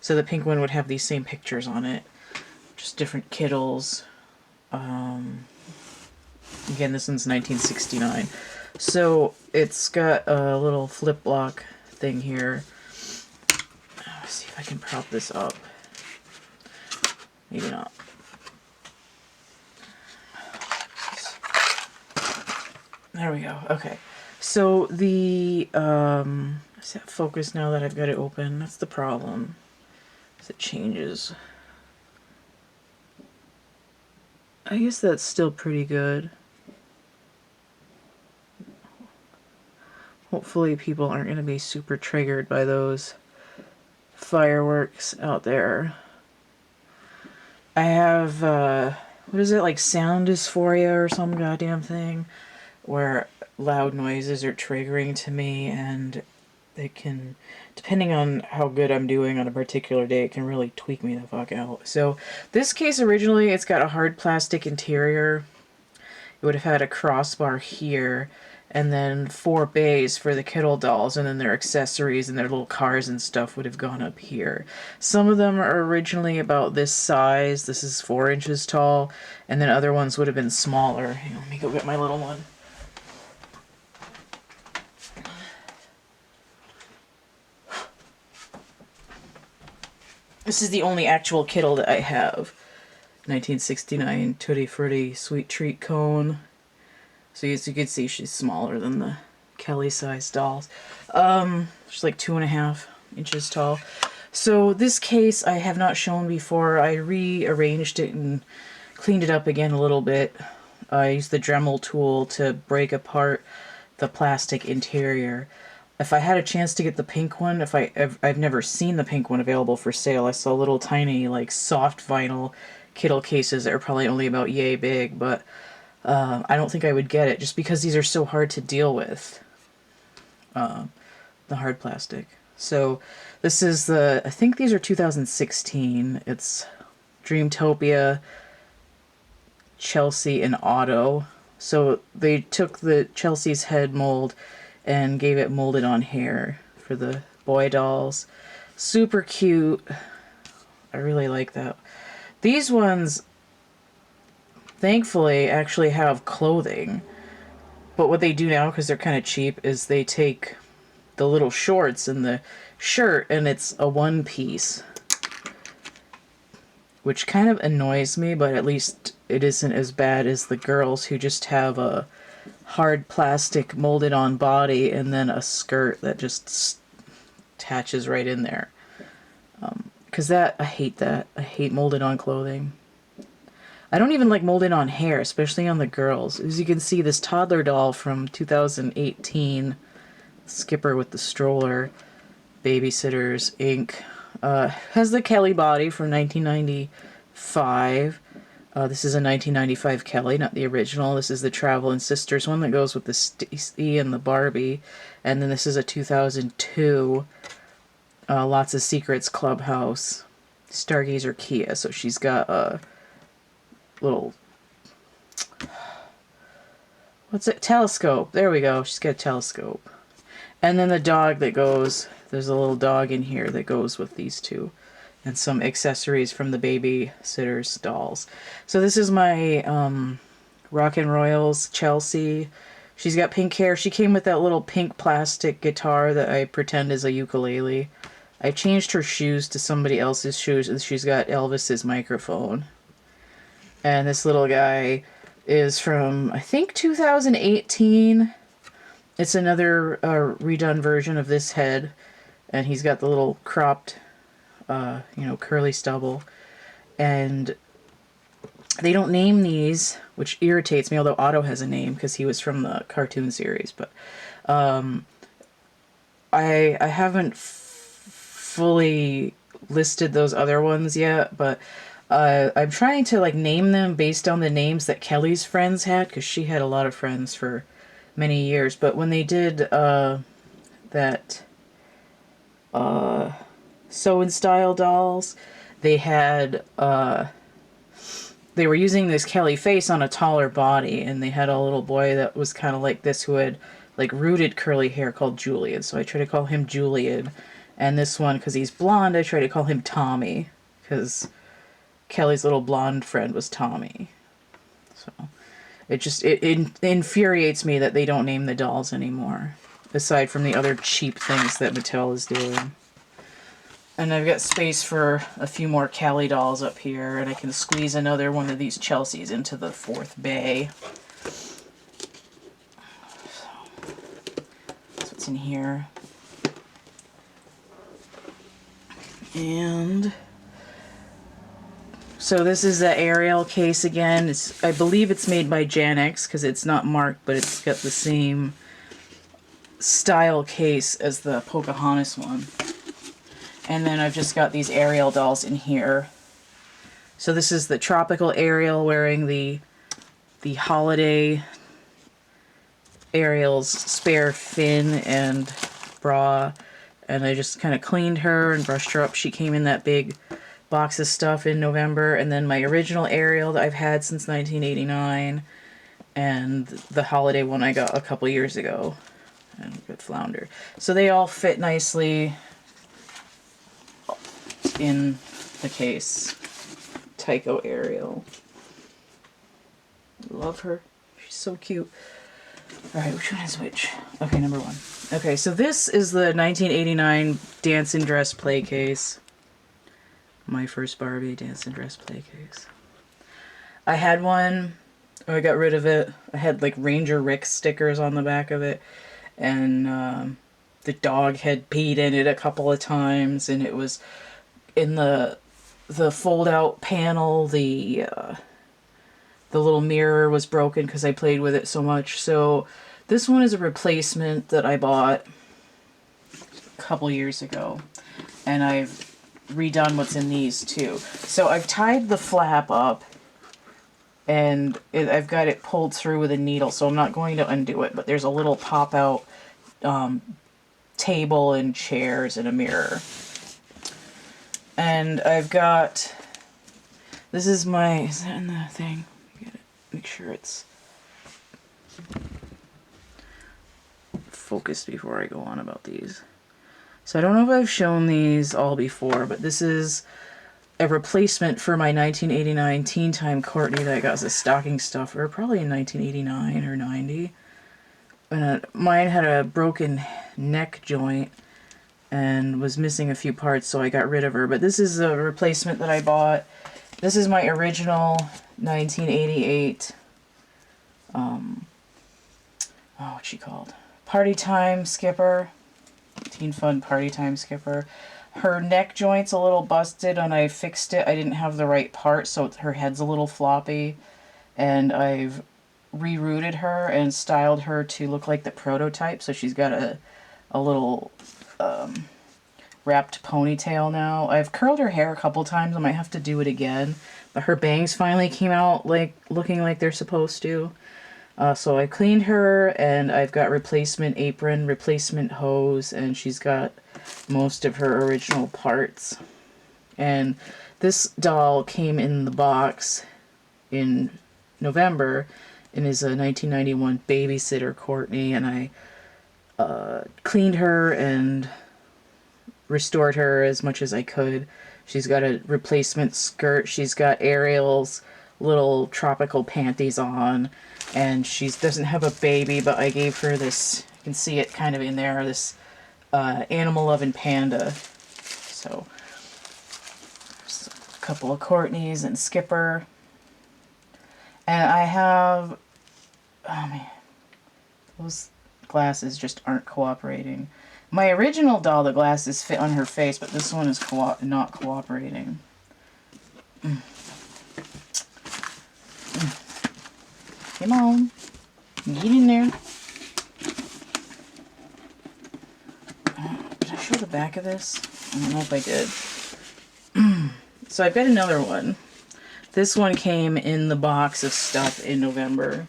So the pink one would have these same pictures on it. Just different Kittles. Again, this one's 1969. So it's got a little flip block thing here. Let's see if I can prop this up. Maybe not. There we go. Okay. So the is that focus now that I've got it open? That's the problem. It changes. I guess that's still pretty good. Hopefully people aren't going to be super triggered by those fireworks out there. I have, what is it, like sound dysphoria or some goddamn thing, where loud noises are triggering to me, and they can, depending on how good I'm doing on a particular day, it can really tweak me the fuck out. So this case originally, it's got a hard plastic interior. It would have had a crossbar here, and then 4 bays for the Kittle dolls, and then their accessories and their little cars and stuff would have gone up here. Some of them are originally about this size. This is 4 inches tall, and then other ones would have been smaller. Hang on, let me go get my little one. This is the only actual Kittle that I have. 1969 Tutti Frutti Sweet Treat Cone. So as you can see, she's smaller than the Kelly-sized dolls. She's like 2.5 inches tall. So this case I have not shown before. I rearranged it and cleaned it up again a little bit. I used the Dremel tool to break apart the plastic interior. If I had a chance to get the pink one, I've never seen the pink one available for sale. I saw little tiny like soft vinyl Kittle cases that are probably only about yay big, but I don't think I would get it just because these are so hard to deal with, the hard plastic. So this is I think these are 2016. It's Dreamtopia, Chelsea, and Otto. So they took the Chelsea's head mold and gave it molded on hair for the boy dolls. Super cute. I really like that. These ones, thankfully, actually have clothing. But what they do now, because they're kind of cheap, is they take the little shorts and the shirt, and it's a one piece. Which kind of annoys me, but at least it isn't as bad as the girls who just have a hard plastic molded on body and then a skirt that just attaches right in there. Because I hate that. I hate molded on clothing. I don't even like molded on hair, especially on the girls. As you can see, this toddler doll from 2018, Skipper with the stroller, Babysitters Inc., has the Kelly body from 1995. This is a 1995 Kelly, not the original. This is the Travel and Sisters one that goes with the Stacy and the Barbie. And then this is a 2002 Lots of Secrets Clubhouse Stargazer Kia. So she's got a little, what's it? Telescope. There we go. She's got a telescope. And then the dog that goes, there's a little dog in here that goes with these two. And some accessories from the Babysitters dolls. So this is my Rockin' Royals Chelsea. She's got pink hair. She came with that little pink plastic guitar that I pretend is a ukulele. I changed her shoes to somebody else's shoes, and she's got Elvis's microphone. And this little guy is from, I think, 2018. It's another redone version of this head. And he's got the little cropped, curly stubble. And they don't name these, which irritates me, although Otto has a name because he was from the cartoon series. But I haven't fully listed those other ones yet, but I'm trying to name them based on the names that Kelly's friends had, because she had a lot of friends for many years. But when they did that Sew and Style dolls, they had they were using this Kelly face on a taller body, and they had a little boy that was kind of like this who had rooted curly hair called Julian. So I try to call him Julian. And this one, because he's blonde, I try to call him Tommy, because Kelly's little blonde friend was Tommy. So, it infuriates me that they don't name the dolls anymore, aside from the other cheap things that Mattel is doing. And I've got space for a few more Callie dolls up here, and I can squeeze another one of these Chelseas into the fourth bay. That's what's in here. And so this is the Ariel Case again. I believe it's made by Janix because it's not marked, but it's got the same style case as the Pocahontas one. And then I've just got these Ariel dolls in here. So this is the tropical Ariel wearing the holiday Ariel's spare fin and bra. And I just kind of cleaned her and brushed her up. She came in that big box of stuff in November. And then my original Ariel that I've had since 1989. And the holiday one I got a couple years ago. And good flounder. So they all fit nicely in the case. Tycho Ariel. Love her. She's so cute. Alright, which one is which? Okay, number one. Okay, so this is the 1989 Dance and Dress play case. My first Barbie Dance and Dress play case. I had one. I got rid of it. I had like Ranger Rick stickers on the back of it. And the dog had peed in it a couple of times. And it was in the fold-out panel. The little mirror was broken because I played with it so much. So this one is a replacement that I bought a couple years ago. And I've redone what's in these too. So I've tied the flap up. And I've got it pulled through with a needle. So I'm not going to undo it. But there's a little pop-out table and chairs and a mirror. And I've got... This is my... Is that in the thing? Make sure it's focused before I go on about these. So I don't know if I've shown these all before, but this is a replacement for my 1989 Teen Time Courtney that I got as a stocking stuffer, probably in 1989 or 90. And mine had a broken neck joint and was missing a few parts, so I got rid of her. But this is a replacement that I bought. This is my original 1988, what's she called? Party Time Skipper. Teen Fun Party Time Skipper. Her neck joint's a little busted and I fixed it. I didn't have the right part, so her head's a little floppy. And I've rerouted her and styled her to look like the prototype. So she's got a little wrapped ponytail now. I've curled her hair a couple times. I might have to do it again. But her bangs finally came out like looking like they're supposed to. So I cleaned her and I've got replacement apron, replacement hose, and she's got most of her original parts. And this doll came in the box in November and is a 1991 babysitter Courtney, and I cleaned her and restored her as much as I could. She's got a replacement skirt. She's got Ariel's little tropical panties on, and she doesn't have a baby, but I gave her this, you can see it kind of in there, this Animal Lovin' Panda. So, there's a couple of Courtneys and Skipper. And I have, oh man, those glasses just aren't cooperating. My original doll, the glasses fit on her face, but this one is not cooperating. Come on. Get in there. Did I show the back of this? I don't know if I did. So I've got another one. This one came in the box of stuff in November.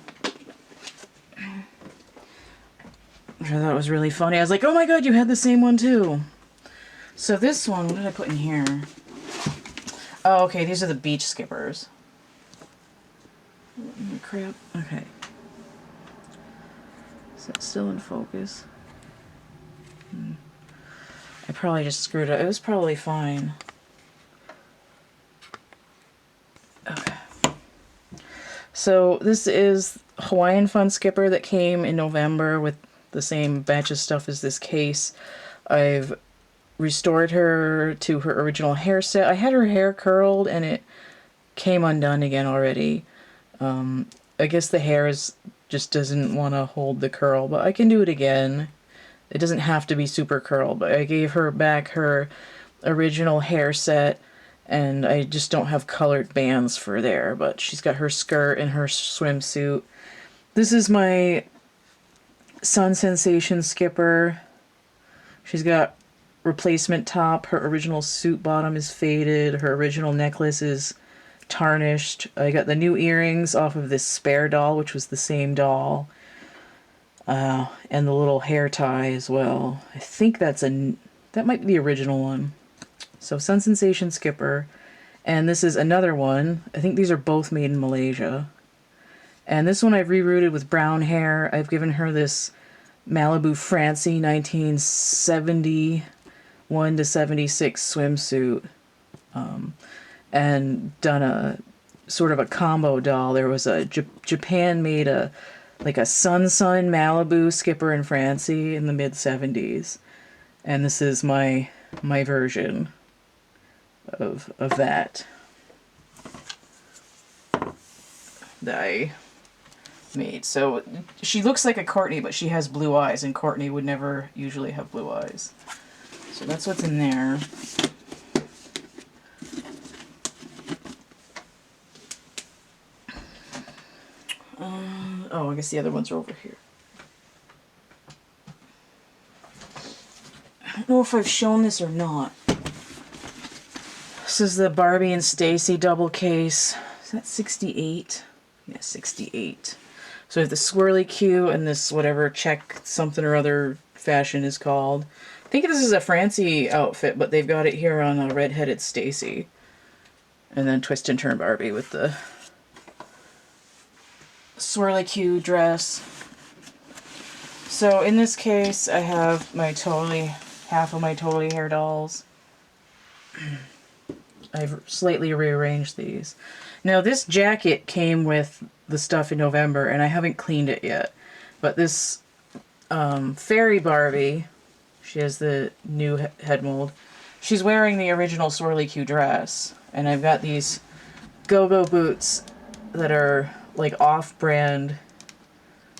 Which I thought was really funny. I was like, oh my god, you had the same one too. So this one, what did I put in here? Oh, okay, these are the beach skippers. Crap. Okay. Is that still in focus? I probably just screwed it. It was probably fine. Okay. So this is Hawaiian Fun Skipper that came in November with the same batch of stuff as this case. I've restored her to her original hair set. I had her hair curled and it came undone again already. I guess the hair just doesn't want to hold the curl, but I can do it again. It doesn't have to be super curled, but I gave her back her original hair set, and I just don't have colored bands for there, but she's got her skirt and her swimsuit. This is my Sensation Skipper. She's got replacement top. Her original suit bottom is faded. Her original necklace is tarnished. I got the new earrings off of this spare doll, which was the same doll. And the little hair tie as well. I think that might be the original one. So Sensation Skipper. And this is another one. I think these are both made in Malaysia. And this one I've rerouted with brown hair. I've given her this Malibu Francie 1971 to 76 swimsuit. And done a sort of a combo doll. There was a Japan made like a Sun Malibu Skipper and Francie in the mid-70s. And this is my version of that I made. So she looks like a Courtney, but she has blue eyes, and Courtney would never usually have blue eyes. So that's what's in there. Oh, I guess the other ones are over here. I don't know if I've shown this or not. This is the Barbie and Stacy double case. Is that 68? Yeah, 68. So I have the swirly Q and this whatever check something or other fashion is called. I think this is a Francie outfit, but they've got it here on a red-headed Stacy. And then twist and turn Barbie with the swirly Q dress. So in this case, I have half of my totally hair dolls. I've slightly rearranged these. Now this jacket came with the stuff in November, and I haven't cleaned it yet. But this fairy Barbie, she has the new head mold. She's wearing the original swirly Q dress, and I've got these go-go boots that are like off-brand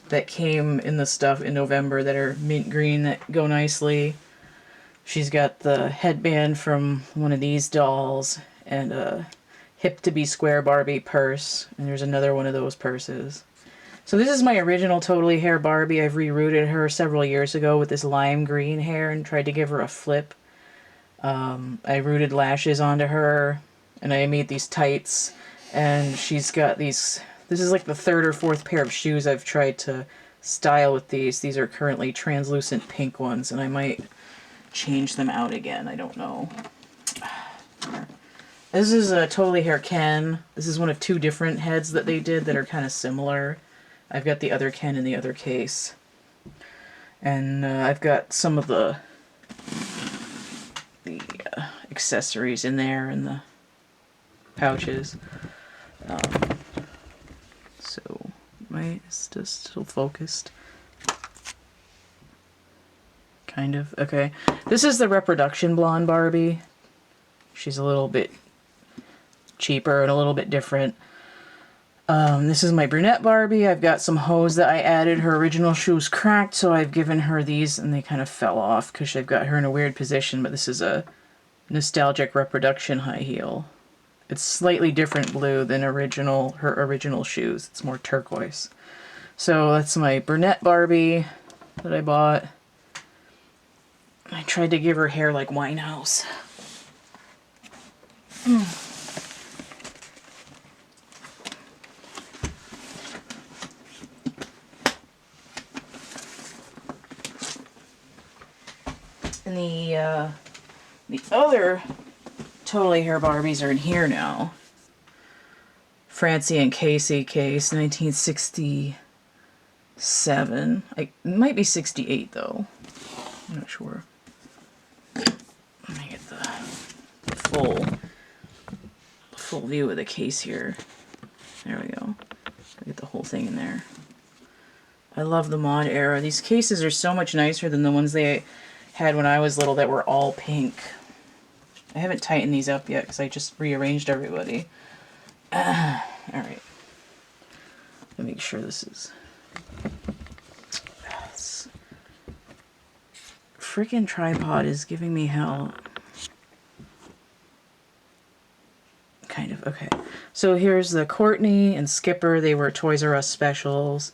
that came in the stuff in November that are mint green that go nicely. She's got the headband from one of these dolls and a hip to be square Barbie purse, and there's another one of those purses. So this is my original totally hair Barbie. I've rerouted her several years ago with this lime green hair and tried to give her a flip. I rooted lashes onto her, and I made these tights, and she's got these. This is like the third or fourth pair of shoes I've tried to style with these. These are currently translucent pink ones, and I might change them out again. I don't know. This is a totally hair Ken. This is one of two different heads that they did that are kind of similar. I've got the other Ken in the other case. And I've got some of the accessories in there and the pouches. So, is this still focused? Kind of. Okay. This is the reproduction blonde Barbie. She's a little bit cheaper and a little bit different. This is my brunette Barbie. I've got some hose that I added. Her original shoes cracked, so I've given her these, and they kind of fell off because I've got her in a weird position, but this is a nostalgic reproduction high heel. It's slightly different blue than her original shoes. It's more turquoise. So that's my brunette Barbie that I bought. I tried to give her hair like Winehouse. And the other totally hair Barbies are in here now. Francie and Casey case, 1967. It might be 68 though. I'm not sure. Let me get the full view of the case here. There we go. Get the whole thing in there. I love the mod era. These cases are so much nicer than the ones they had when I was little that were all pink. I haven't tightened these up yet because I just rearranged everybody. Alright. Let me make sure this is... This freaking tripod is giving me hell. Kind of, okay. So here's the Courtney and Skipper. They were Toys R Us specials.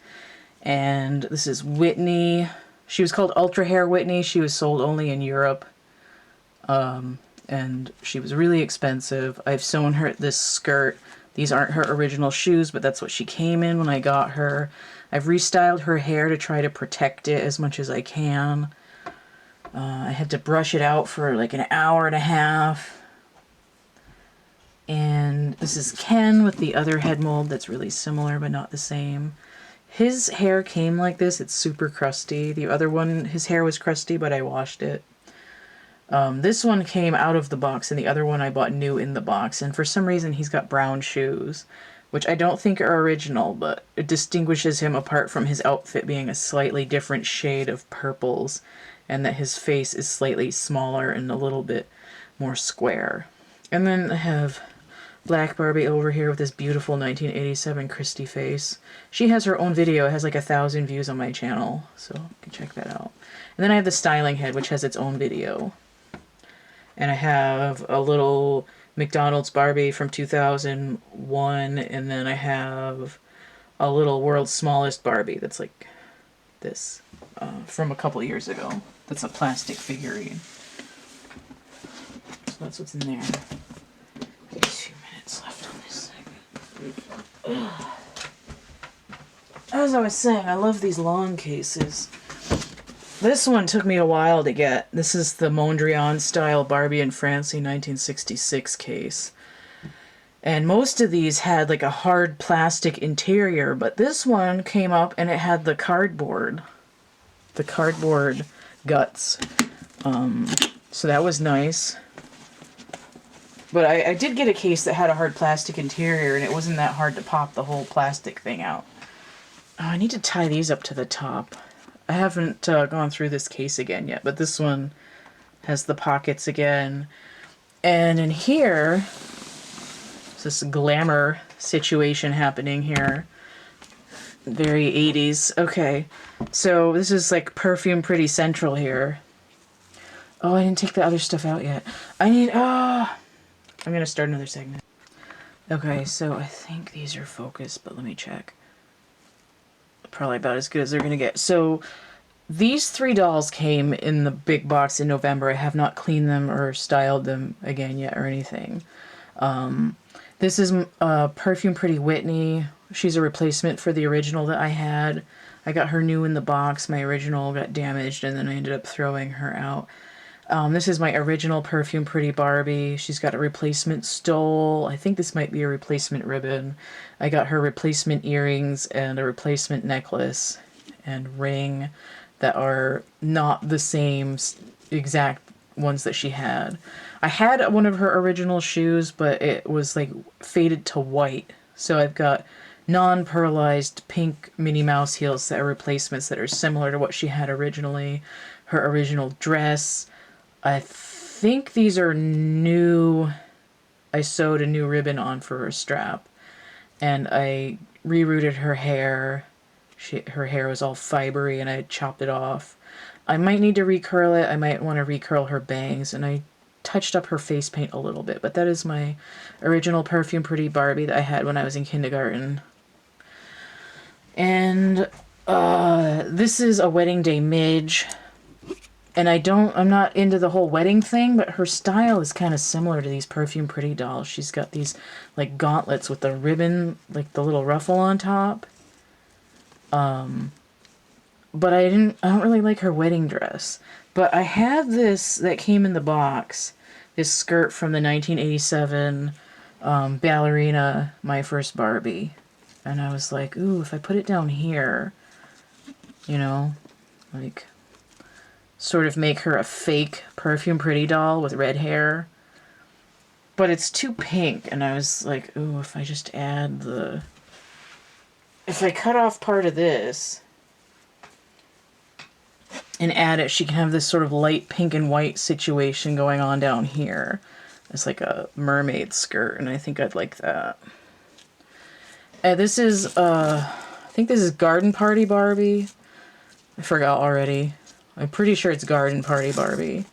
And this is Whitney. She was called Ultra Hair Whitney. She was sold only in Europe. And she was really expensive. I've sewn her this skirt. These aren't her original shoes, but that's what she came in when I got her. I've restyled her hair to try to protect it as much as I can. I had to brush it out for like an hour and a half. And this is Ken with the other head mold that's really similar but not the same. His hair came like this. It's super crusty. The other one, his hair was crusty, but I washed it. This one came out of the box, and the other one I bought new in the box. And for some reason, he's got brown shoes, which I don't think are original, but it distinguishes him apart from his outfit being a slightly different shade of purples, and that his face is slightly smaller and a little bit more square. And then I have Black Barbie over here with this beautiful 1987 Christie face. She has her own video. It has like 1,000 views on my channel, so you can check that out. And then I have the styling head, which has its own video. And I have a little McDonald's Barbie from 2001, and then I have a little World's Smallest Barbie that's like this from a couple years ago. That's a plastic figurine. So that's what's in there. 2 minutes left on this segment. As I was saying, I love these long cases. This one took me a while to get. This is the Mondrian style Barbie and Francie 1966 case. And most of these had like a hard plastic interior, but this one came up and it had the cardboard guts. So that was nice. But I did get a case that had a hard plastic interior, and it wasn't that hard to pop the whole plastic thing out. Oh, I need to tie these up to the top. I haven't gone through this case again yet, but this one has the pockets again. And in here, there's this glamour situation happening here. Very 80s. Okay, so this is like Perfume Pretty Central here. Oh, I didn't take the other stuff out yet. I'm going to start another segment. Okay, so I think these are focused, but let me check. Probably about as good as they're going to get. So these 3 dolls came in the big box in November. I have not cleaned them or styled them again yet or anything. This is Perfume Pretty Whitney. She's a replacement for the original that I had. I got her new in the box. My original got damaged, and then I ended up throwing her out. This is my original Perfume Pretty Barbie. She's got a replacement stole. I think this might be a replacement ribbon. I got her replacement earrings and a replacement necklace and ring that are not the same exact ones that she had. I had one of her original shoes, but it was like faded to white. So I've got non-pearlized pink Minnie Mouse heels that are replacements that are similar to what she had originally. Her original dress. I think these are new. I sewed a new ribbon on for her strap, and I rerouted her hair. Her hair was all fibery, and I chopped it off. I might need to recurl it. I might want to recurl her bangs, and I touched up her face paint a little bit. But that is my original Perfume Pretty Barbie that I had when I was in kindergarten. And this is a Wedding Day Midge. And I'm not into the whole wedding thing, but her style is kind of similar to these Perfume Pretty dolls. She's got these like gauntlets with the ribbon, like the little ruffle on top. But I don't really like her wedding dress. But I had this that came in the box, this skirt from the 1987 ballerina, My First Barbie. And I was like, ooh, if I put it down here, you know, like sort of make her a fake Perfume Pretty doll with red hair. But it's too pink, and I was like, ooh, if I just add the if I cut off part of this and add it, she can have this sort of light pink and white situation going on down here. It's like a mermaid skirt, and I think I'd like that. This is, I think this is Garden Party Barbie. I forgot already. I'm pretty sure it's Garden Party Barbie.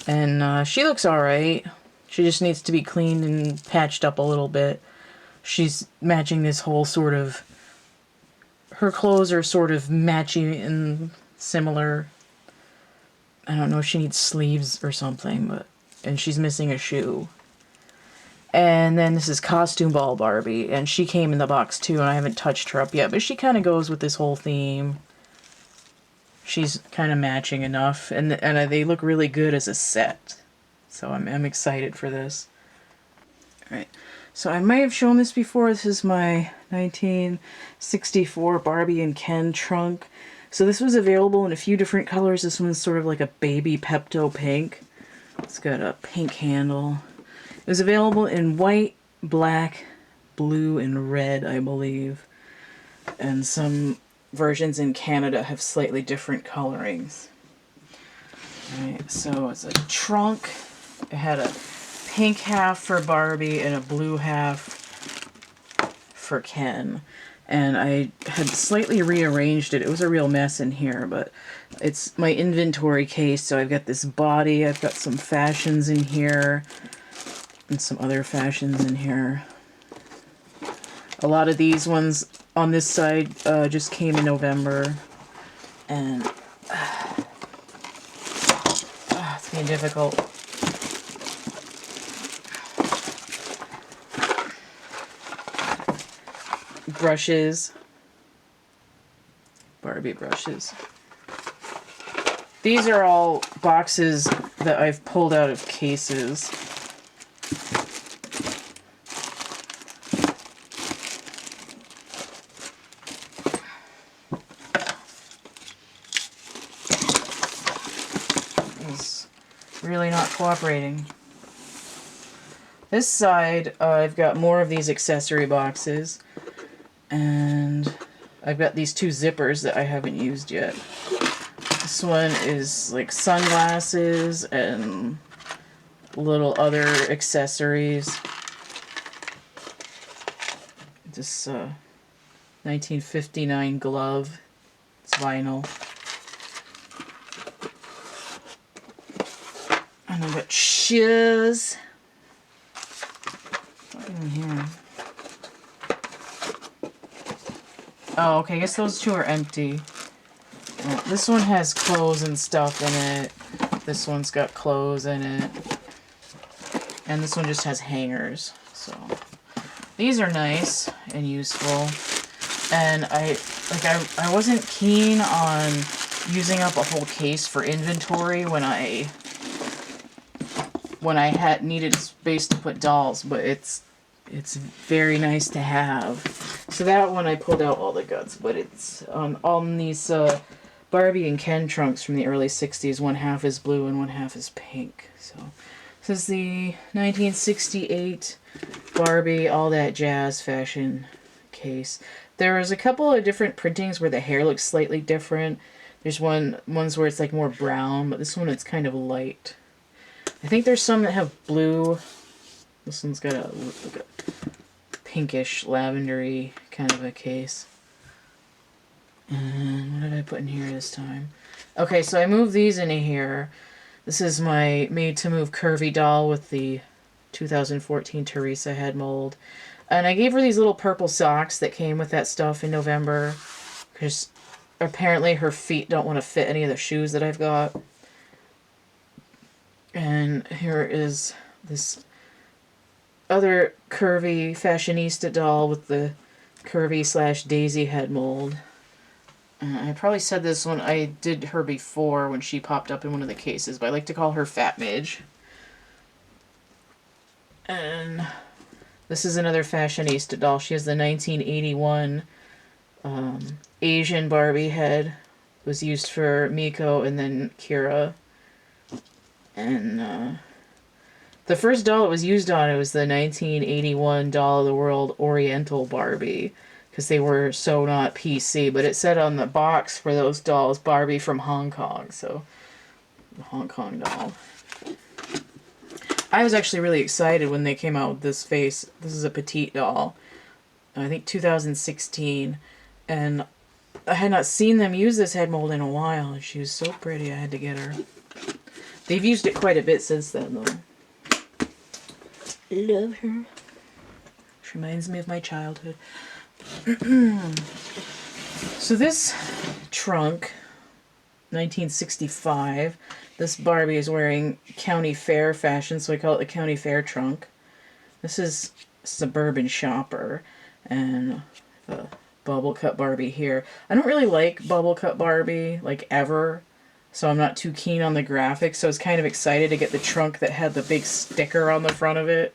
And she looks alright. She just needs to be cleaned and patched up a little bit. She's matching this whole sort of... Her clothes are sort of matchy and similar. I don't know if she needs sleeves or something, but... And she's missing a shoe. And then this is Costume Ball Barbie, and she came in the box too, and I haven't touched her up yet, but she kind of goes with this whole theme. She's kind of matching enough, and they look really good as a set. So I'm excited for this. Alright, so I might have shown this before. This is my 1964 Barbie and Ken Trunk. So this was available in a few different colors. This one's sort of like a baby Pepto pink. It's got a pink handle. It was available in white, black, blue, and red, I believe. And some versions in Canada have slightly different colorings. Alright, so it's a trunk. It had a pink half for Barbie and a blue half for Ken. And I had slightly rearranged it. It was a real mess in here, but it's my inventory case. So I've got this body, I've got some fashions in here, and some other fashions in here. A lot of these ones on this side just came in November, and it's being difficult. Brushes. Barbie brushes. These are all boxes that I've pulled out of cases. It's really not cooperating. This side, I've got more of these accessory boxes. And I've got these two zippers that I haven't used yet. This one is like sunglasses and little other accessories. This 1959 glove. It's vinyl. And I've got shoes. What's in here? Oh, okay, I guess those two are empty. Well, this one has clothes and stuff in it. This one's got clothes in it. And this one just has hangers. So these are nice and useful. And I wasn't keen on using up a whole case for inventory when I had needed space to put dolls, but it's very nice to have. So that one I pulled out all the guts, but it's on these Barbie and Ken trunks from the early 60s. One half is blue and one half is pink. So this is the 1968 Barbie All That Jazz fashion case. There was a couple of different printings where the hair looks slightly different. There's ones where it's like more brown, but this one it's kind of light. I think there's some that have blue. This one's got a pinkish, lavendery kind of a case. And what did I put in here this time? Okay, so I moved these into here. This is my made-to-move curvy doll with the 2014 Theresa head mold. And I gave her these little purple socks that came with that stuff in November, because apparently her feet don't want to fit any of the shoes that I've got. And here is this other curvy fashionista doll with the curvy / daisy head mold. I probably said this when I did her before when she popped up in one of the cases, but I like to call her Fat Midge. And this is another fashionista doll. She has the 1981 Asian Barbie head. It was used for Miko and then Kira. And the first doll it was used on, it was the 1981 Doll of the World Oriental Barbie. because they were so not PC. But it said on the box for those dolls, Barbie from Hong Kong. So, the Hong Kong doll. I was actually really excited when they came out with this face. This is a petite doll. I think 2016. And I had not seen them use this head mold in a while. And she was so pretty, I had to get her. They've used it quite a bit since then, though. Love her. She reminds me of my childhood. So this trunk, 1965. This Barbie is wearing county fair fashion, so I call it the county fair trunk. This is Suburban Shopper, and the bubble cut Barbie here. I don't really like bubble cut Barbie, like, ever, so I'm not too keen on the graphics, so I was kind of excited to get the trunk that had the big sticker on the front of it.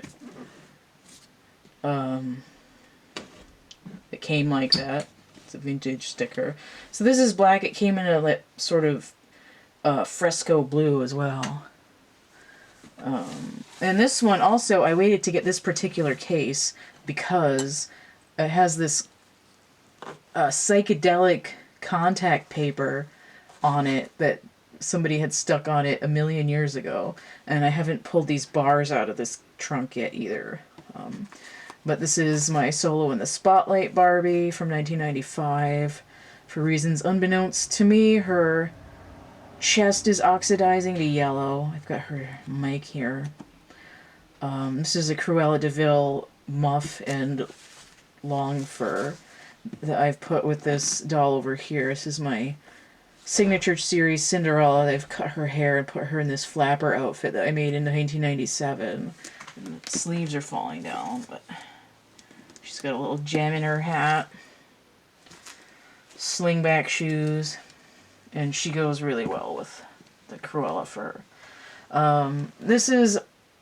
It came like that. It's a vintage sticker. So this is black. It came in a sort of fresco blue as well. And this one also, I waited to get this particular case because it has this psychedelic contact paper on it that somebody had stuck on it a million years ago, and I haven't pulled these bars out of this trunk yet either. But this is my Solo in the Spotlight Barbie from 1995. For reasons unbeknownst to me, her chest is oxidizing to yellow. I've got her mic here. This is a Cruella de Vil muff and long fur that I've put with this doll over here. This is my signature series Cinderella. They've cut her hair and put her in this flapper outfit that I made in 1997. And the sleeves are falling down, but she's got a little gem in her hat, slingback shoes, and she goes really well with the Cruella fur. This is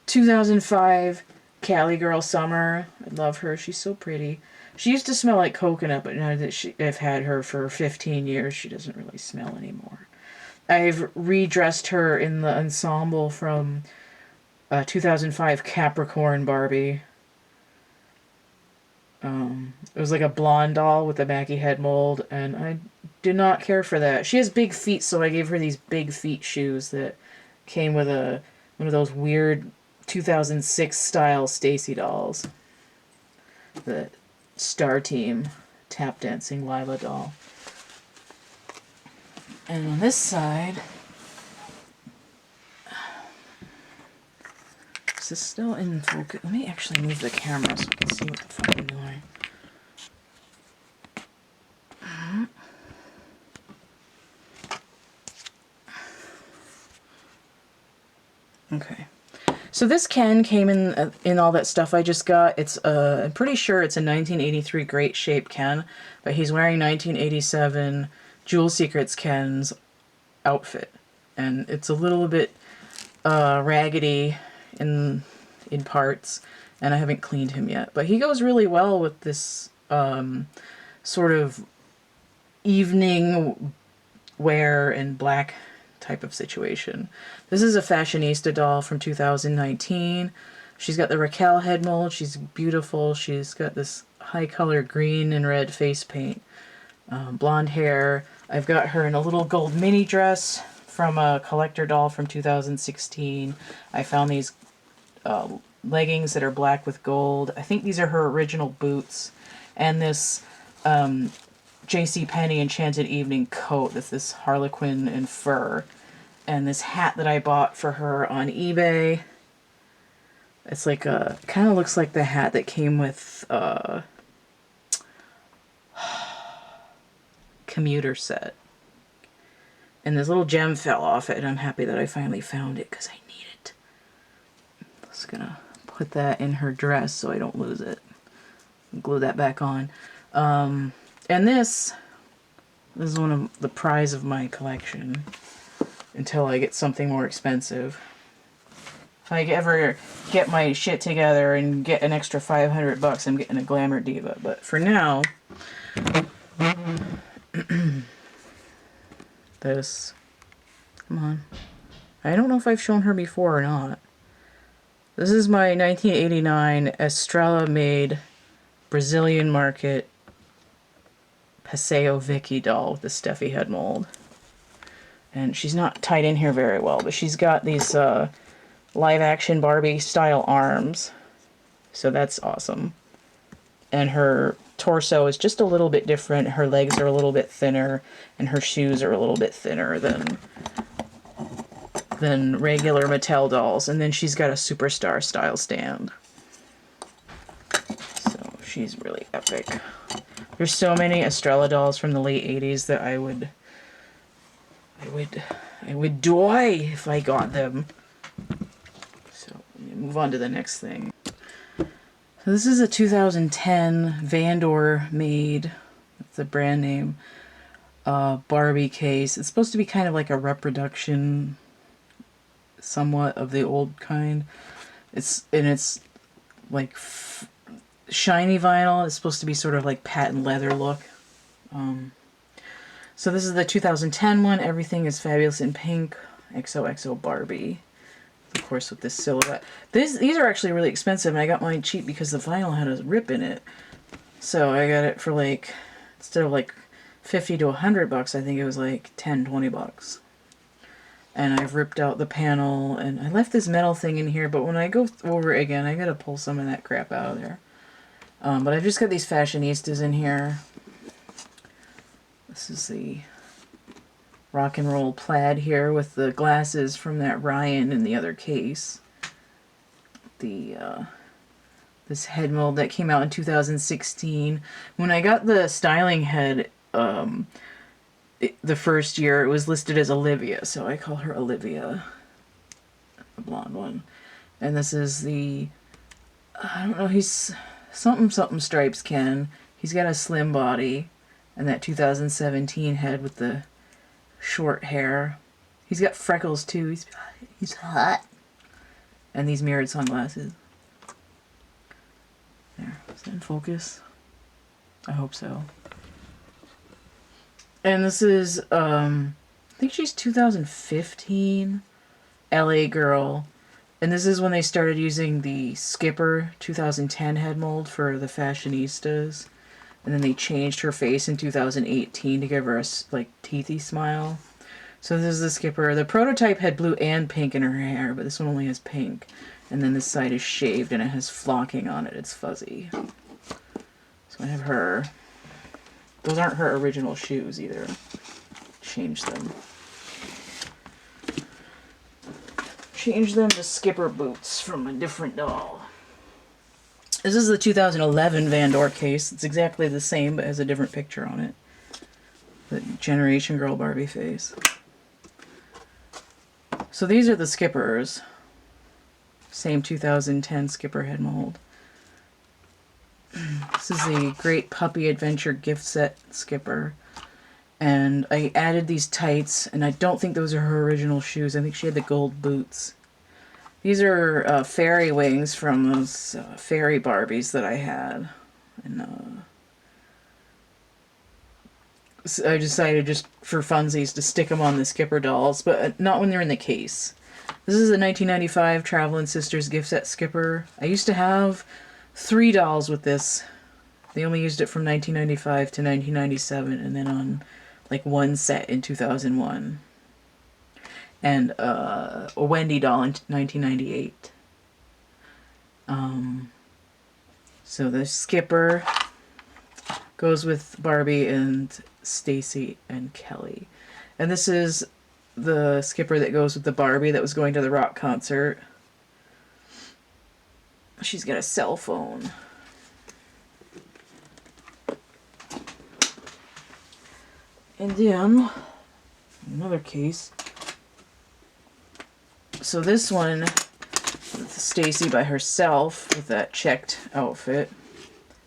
2005 Cali Girl Summer. I love her. She's so pretty. She used to smell like coconut, but now that I've had her for 15 years, she doesn't really smell anymore. I've redressed her in the ensemble from 2005 Capricorn Barbie. It was like a blonde doll with a baggy head mold, and I did not care for that. She has big feet, so I gave her these big feet shoes that came with one of those weird 2006 style Stacy dolls. The Star Team tap dancing Lila doll. And on this side, is this still in focus? Let me actually move the camera so we can see what the fuck I'm doing. Okay. So this Ken came in all that stuff I just got. It's I'm pretty sure it's a 1983 Great Shape Ken, but he's wearing 1987 Jewel Secrets Ken's outfit, and it's a little bit raggedy in parts, and I haven't cleaned him yet. But he goes really well with this sort of evening wear and black type of situation. This is a Fashionista doll from 2019. She's got the Raquel head mold. She's beautiful. She's got this high color green and red face paint. Blonde hair. I've got her in a little gold mini dress from a collector doll from 2016. I found these leggings that are black with gold. I think these are her original boots. And this JCPenney Enchanted Evening coat that's this Harlequin and fur. And this hat that I bought for her on eBay. It's like a, kind of looks like the hat that came with Commuter Set. And this little gem fell off it, and I'm happy that I finally found it because I need it. I'm just gonna put that in her dress so I don't lose it. Glue that back on. And this is one of the prize of my collection until I get something more expensive. If I ever get my shit together and get an extra $500, I'm getting a Glamour Diva. But for now, this, come on. I don't know if I've shown her before or not. This is my 1989 Estrella made Brazilian market Paseo Vicky doll with the Steffi head mold. And she's not tied in here very well, but she's got these live action Barbie style arms. So that's awesome. And her torso is just a little bit different. Her legs are a little bit thinner, and her shoes are a little bit thinner than regular Mattel dolls. And then she's got a superstar style stand. So she's really epic. There's so many Estrella dolls from the late 80s that I would die if I got them. So let me move on to the next thing. So this is a 2010 Vandor made, that's the brand name, Barbie case. It's supposed to be kind of like a reproduction, somewhat, of the old kind. It's like shiny vinyl. It's supposed to be sort of like patent leather look. So this is the 2010 one. Everything is fabulous in pink. XOXO Barbie. Of course, with this silhouette. These are actually really expensive, and I got mine cheap because the vinyl had a rip in it. So I got it for like, instead of like 50 to 100 bucks, I think it was like 10, 20 bucks. And I've ripped out the panel, and I left this metal thing in here, but when I go over it again, I gotta pull some of that crap out of there. But I've just got these Fashionistas in here. This is the rock and roll plaid here with the glasses from that Ryan in the other case. This head mold that came out in 2016. When I got the styling head the first year, it was listed as Olivia, so I call her Olivia, the blonde one. And this is the, I don't know, he's something stripes Ken. He's got a slim body and that 2017 head with the short hair. He's got freckles too. He's hot. And these mirrored sunglasses. There. Is that in focus? I hope so. And this is, I think she's 2015 LA girl. And this is when they started using the Skipper 2010 head mold for the Fashionistas. And then they changed her face in 2018 to give her a, like, teethy smile. So this is the Skipper. The prototype had blue and pink in her hair, but this one only has pink. And then this side is shaved and it has flocking on it. It's fuzzy. So I have her. Those aren't her original shoes either. Changed them. Changed them to Skipper boots from a different doll. This is the 2011 Vandor case. It's exactly the same, but has a different picture on it. The Generation Girl Barbie face. So these are the Skippers. Same 2010 Skipper head mold. This is the Great Puppy Adventure gift set Skipper. And I added these tights, and I don't think those are her original shoes. I think she had the gold boots. These are fairy wings from those fairy Barbies that I had. And so I decided just for funsies to stick them on the Skipper dolls, but not when they're in the case. This is a 1995 Travelin' Sisters gift set Skipper. I used to have 3 dolls with this. They only used it from 1995 to 1997, and then on like one set in 2001. And a Wendy doll in 1998. So the Skipper goes with Barbie and Stacy and Kelly. And this is the Skipper that goes with the Barbie that was going to the rock concert. She's got a cell phone. And then another case. So this one, with Stacy by herself with that checked outfit.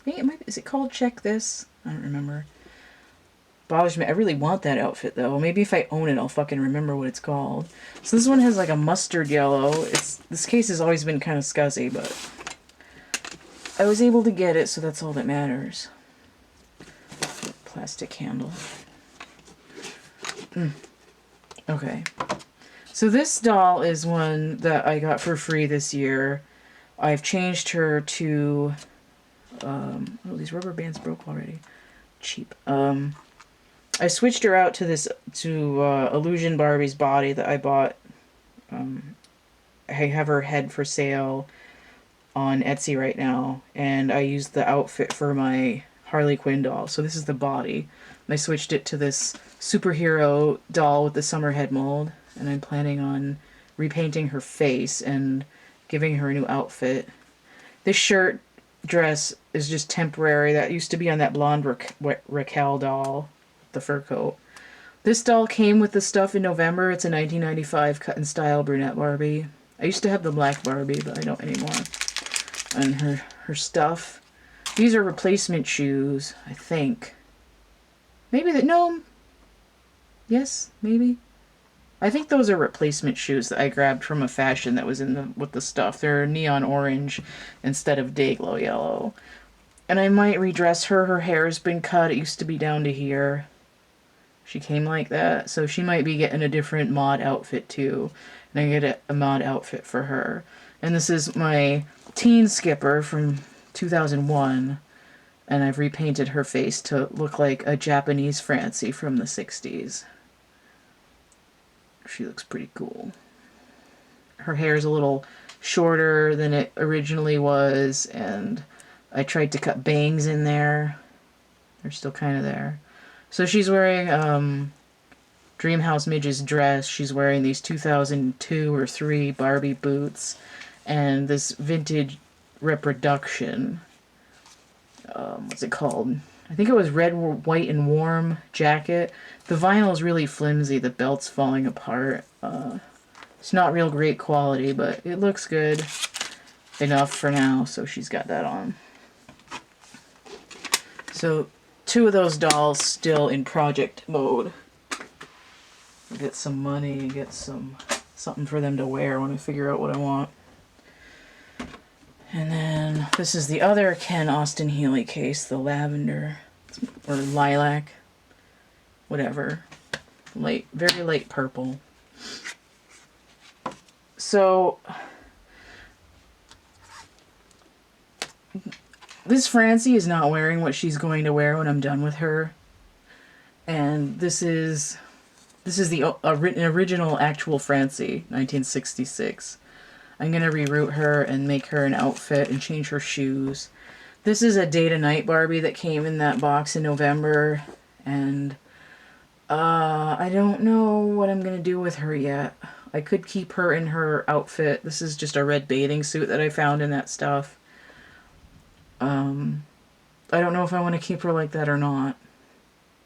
I think it might be, is it called Check This? I don't remember. Bothers me. I really want that outfit though. Maybe if I own it, I'll fucking remember what it's called. So this one has like a mustard yellow. This case has always been kind of scuzzy, but I was able to get it, so that's all that matters. Plastic handle. Okay. So this doll is one that I got for free this year. I've changed her to... oh, these rubber bands broke already. cheap. I switched her out to Illusion Barbie's body that I bought. I have her head for sale on Etsy right now, and I used the outfit for my Harley Quinn doll. So this is the body. And I switched it to this superhero doll with the summer head mold, and I'm planning on repainting her face and giving her a new outfit. This shirt dress is just temporary. That used to be on that blonde Raquel doll, the fur coat. This doll came with the stuff in November. It's a 1995 cut and style brunette Barbie. I used to have the black Barbie, but I don't anymore. And her stuff. These are replacement shoes, I think. Maybe that, no. Yes, maybe. I think those are replacement shoes that I grabbed from a fashion that was with the stuff. They're neon orange instead of day glow yellow. And I might redress her. Her hair's been cut. It used to be down to here. She came like that. So she might be getting a different mod outfit too. And I get a mod outfit for her. And this is my teen Skipper from 2001. And I've repainted her face to look like a Japanese Francie from the 60s. She looks pretty cool. Her hair's a little shorter than it originally was, and I tried to cut bangs in there. They're still kind of there. So she's wearing Dreamhouse Midge's dress. She's wearing these 2002 or 3 Barbie boots and this vintage reproduction. What's it called? I think it was red, white, and warm jacket. The vinyl is really flimsy. The belt's falling apart. It's not real great quality, but it looks good enough for now, so she's got that on. So 2 of those dolls still in project mode. I'll get some money and get something for them to wear when I figure out what I want. And then this is the other Ken Austin Healy case, the lavender or lilac, whatever, very light purple. So this Francie is not wearing what she's going to wear when I'm done with her, and this is the original actual Francie, 1966. I'm going to reroute her and make her an outfit and change her shoes. This is a day to night Barbie that came in that box in November. And I don't know what I'm going to do with her yet. I could keep her in her outfit. This is just a red bathing suit that I found in that stuff. I don't know if I want to keep her like that or not.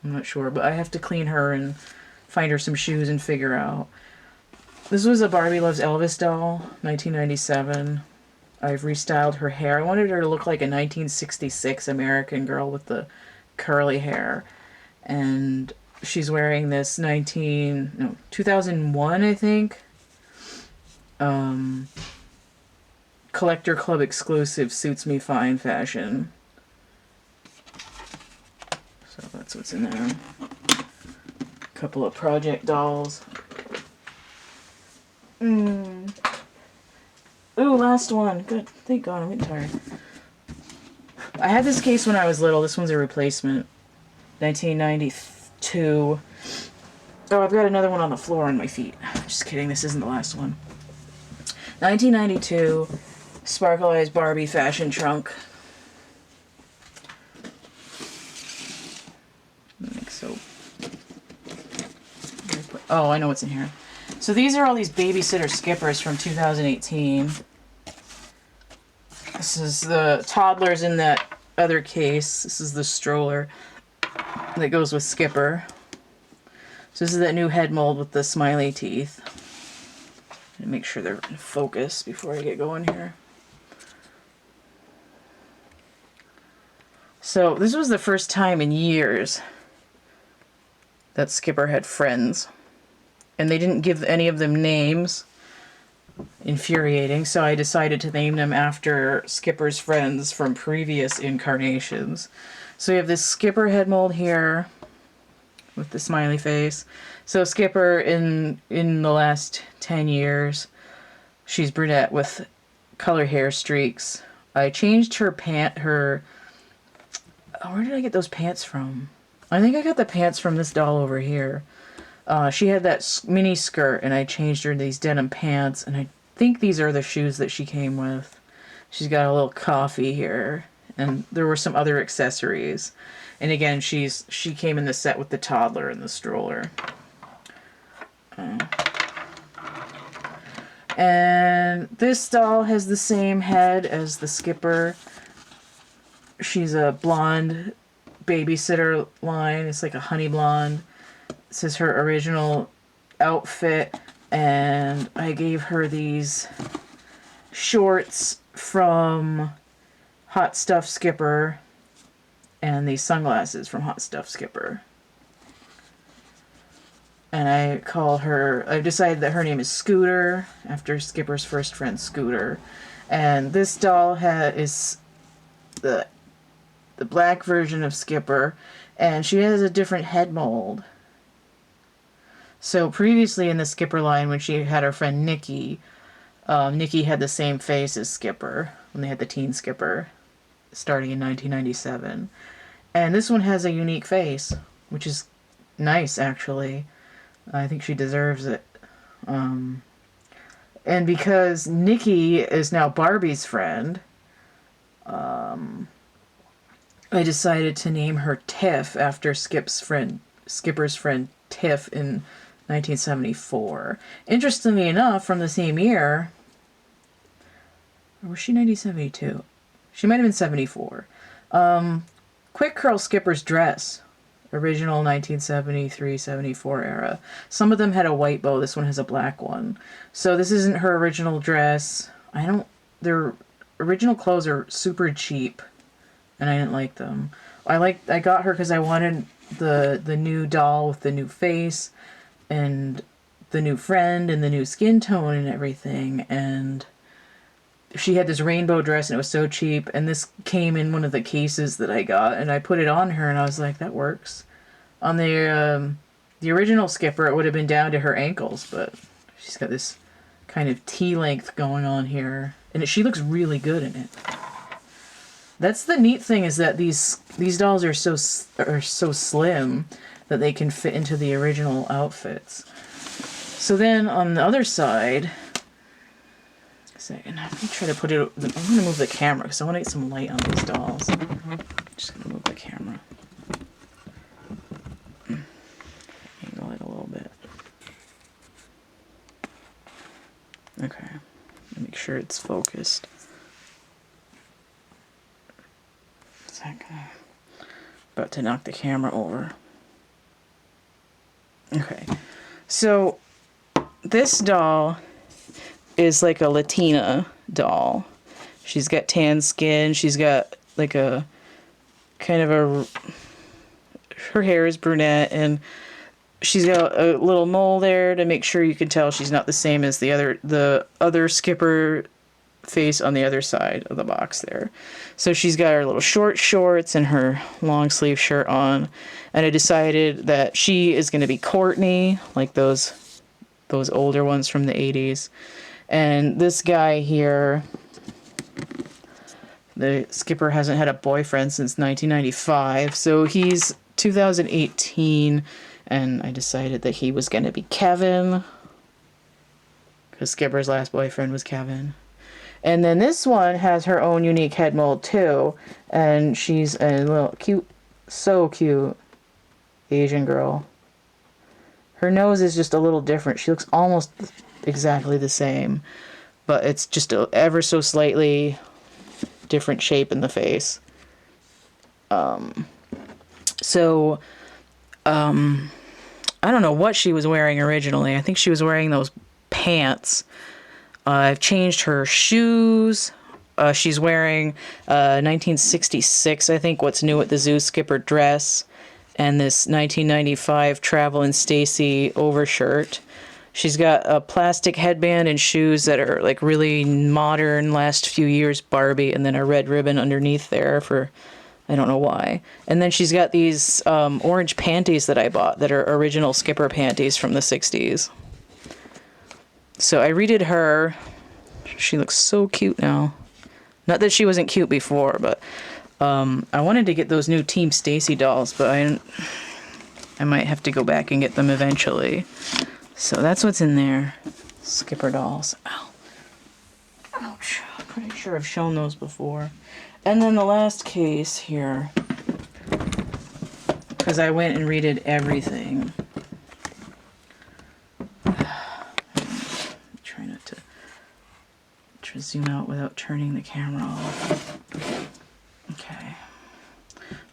I'm not sure. But I have to clean her and find her some shoes and figure out. This was a Barbie Loves Elvis doll, 1997. I've restyled her hair. I wanted her to look like a 1966 American girl with the curly hair. And she's wearing this 2001, I think. Collector Club exclusive Suits Me Fine fashion. So that's what's in there. A couple of project dolls. Ooh, last one. Good. Thank God, I'm getting tired. I had this case when I was little. This one's a replacement. 1992. Oh, I've got another one on the floor on my feet. Just kidding, this isn't the last one. 1992 Sparkle Eyes Barbie fashion trunk. Like so. Oh, I know what's in here. So these are all these babysitter skippers from 2018. This is the toddlers in that other case. This is the stroller that goes with Skipper. So this is that new head mold with the smiley teeth. Make sure they're in focus before I get going here. So this was the first time in years that Skipper had friends. And they didn't give any of them names. Infuriating. So I decided to name them after Skipper's friends from previous incarnations. So we have this Skipper head mold here with the smiley face. So Skipper in the last 10 years, she's brunette with color hair streaks. I changed her where did I get those pants from? I think I got the pants from this doll over here. She had that mini skirt, and I changed her to these denim pants, and I think these are the shoes that she came with. She's got a little coffee here, and there were some other accessories. And again, she came in the set with the toddler and the stroller. And this doll has the same head as the Skipper. She's a blonde babysitter line. It's like a honey blonde. This is her original outfit, and I gave her these shorts from Hot Stuff Skipper and these sunglasses from Hot Stuff Skipper. And I decided that her name is Scooter, after Skipper's first friend, Scooter. And this doll is the black version of Skipper, and she has a different head mold. So previously in the Skipper line, when she had her friend Nikki, Nikki had the same face as Skipper when they had the teen Skipper, starting in 1997. And this one has a unique face, which is nice, actually. I think she deserves it. And because Nikki is now Barbie's friend, I decided to name her Tiff after Skipper's friend Tiff in 1974. Interestingly enough, from the same year, or was she 1972? She might have been 74. Quick Curl Skipper's dress, original 1973-74 era. Some of them had a white bow. This one has a black one. So this isn't her original dress. Their original clothes are super cheap, and I didn't like them. I got her because I wanted the new doll with the new face and the new friend and the new skin tone and everything, and she had this rainbow dress and it was so cheap, and this came in one of the cases that I got, and I put it on her and I was like, that works. On the original Skipper, it would have been down to her ankles, but she's got this kind of T-length going on here, and she looks really good in it. That's the neat thing, is that these dolls are so slim that they can fit into the original outfits. So then on the other side, let me try to put it. I'm going to move the camera because I want to get some light on these dolls. Just going to move the camera. Angle it a little bit. Okay. Make sure it's focused. About to knock the camera over. Okay. So this doll is like a Latina doll. She's got tan skin. She's got like a kind of her hair is brunette, and she's got a little mole there to make sure you can tell she's not the same as the other Skipper face on the other side of the box there. So she's got her little short shorts and her long sleeve shirt on, and I decided that she is going to be Courtney, like those older ones from the 80s. And this guy here, the Skipper hasn't had a boyfriend since 1995, so he's 2018, and I decided that he was going to be Kevin, because Skipper's last boyfriend was Kevin. And then this one has her own unique head mold too, and she's a little cute, so cute Asian girl. Her nose is just a little different. She looks almost exactly the same, but it's just ever so slightly different shape in the face. I don't know what she was wearing originally. I think she was wearing those pants. I've changed her shoes. She's wearing 1966, I think, What's New at the Zoo Skipper dress, and this 1995 Travelin' Stacy overshirt. She's got a plastic headband and shoes that are like really modern, last few years Barbie, and then a red ribbon underneath there for, I don't know why. And then she's got these orange panties that I bought that are original Skipper panties from the 60s. So I redid her. She looks so cute now. Not that she wasn't cute before, but I wanted to get those new Team Stacy dolls, but I might have to go back and get them eventually. So that's what's in there. Skipper dolls. Ow. Ouch. I'm pretty sure I've shown those before. And then the last case here, because I went and redid everything. Try not to zoom out without turning the camera off. Okay.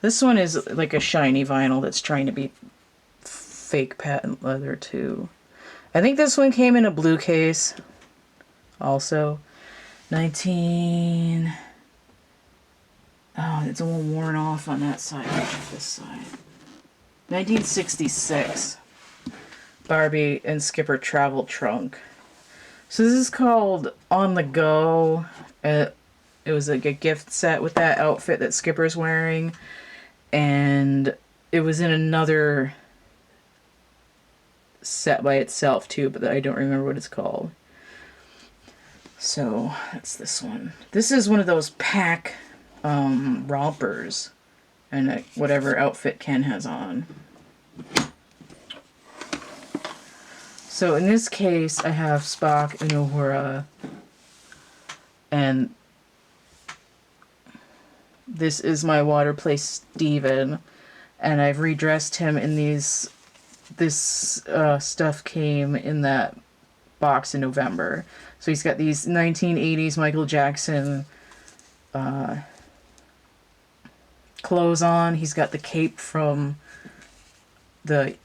This one is like a shiny vinyl that's trying to be fake patent leather too. I think this one came in a blue case also. Oh, it's all worn off on that side. Check this side. 1966. Barbie and Skipper travel trunk. So this is called On the Go. It was like a gift set with that outfit that Skipper's wearing. And it was in another set by itself too, but I don't remember what it's called. So that's this one. This is one of those pack rompers, and whatever outfit Ken has on. So in this case, I have Spock and Uhura, and this is my water play Steven, and I've redressed him in these. This stuff came in that box in November. So he's got these 1980s Michael Jackson clothes on. He's got the cape from the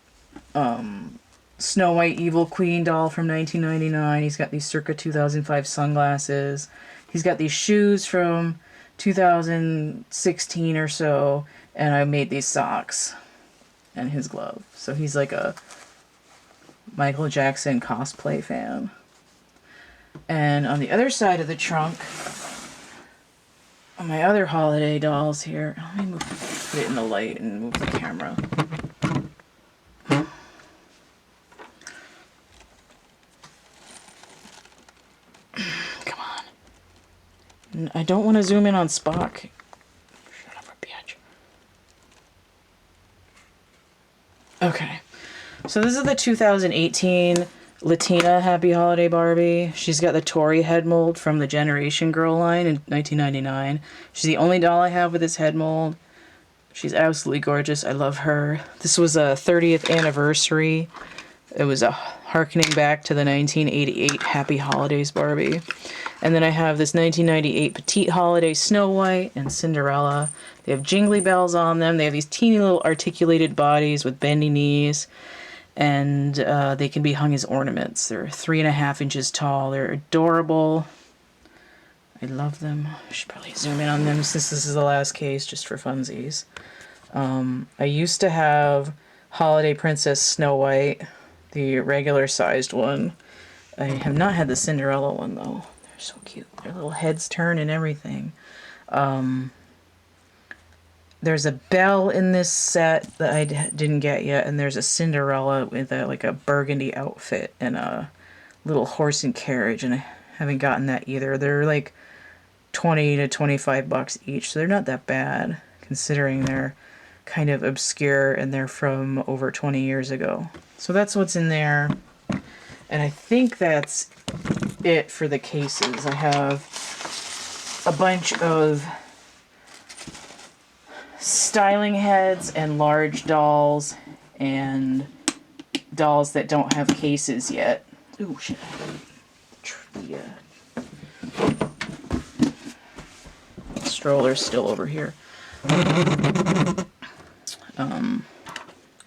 Snow White Evil Queen doll from 1999. He's got these circa 2005 sunglasses. He's got these shoes from 2016 or so. And I made these socks and his glove. So he's like a Michael Jackson cosplay fan. And on the other side of the trunk, on my other holiday dolls here, let me put it in the light and move the camera. Come on. I don't want to zoom in on Spock. Shut up, bitch. Okay. So this is the 2018 Latina Happy Holiday Barbie. She's got the Tori head mold from the Generation Girl line in 1999. She's the only doll I have with this head mold. She's absolutely gorgeous. I love her. This was a 30th anniversary. It was a harkening back to the 1988 Happy Holidays Barbie. And then I have this 1998 Petite Holiday Snow White and Cinderella. They have jingly bells on them. They have these teeny little articulated bodies with bendy knees. And they can be hung as ornaments. They're 3.5 inches tall. They're adorable. I love them. I should probably zoom in on them since this is the last case, just for funsies. I used to have Holiday Princess Snow White, the regular sized one. I have not had the Cinderella one though. They're so cute. Their little heads turn and everything. There's a bell in this set that I didn't get yet, and there's a Cinderella with like a burgundy outfit and a little horse and carriage, and I haven't gotten that either. They're like 20 to 25 bucks each, so they're not that bad considering they're kind of obscure and they're from over 20 years ago. So that's what's in there, and I think that's it for the cases. I have a bunch of styling heads and large dolls and dolls that don't have cases yet. Ooh, shit. The stroller's still over here. I'll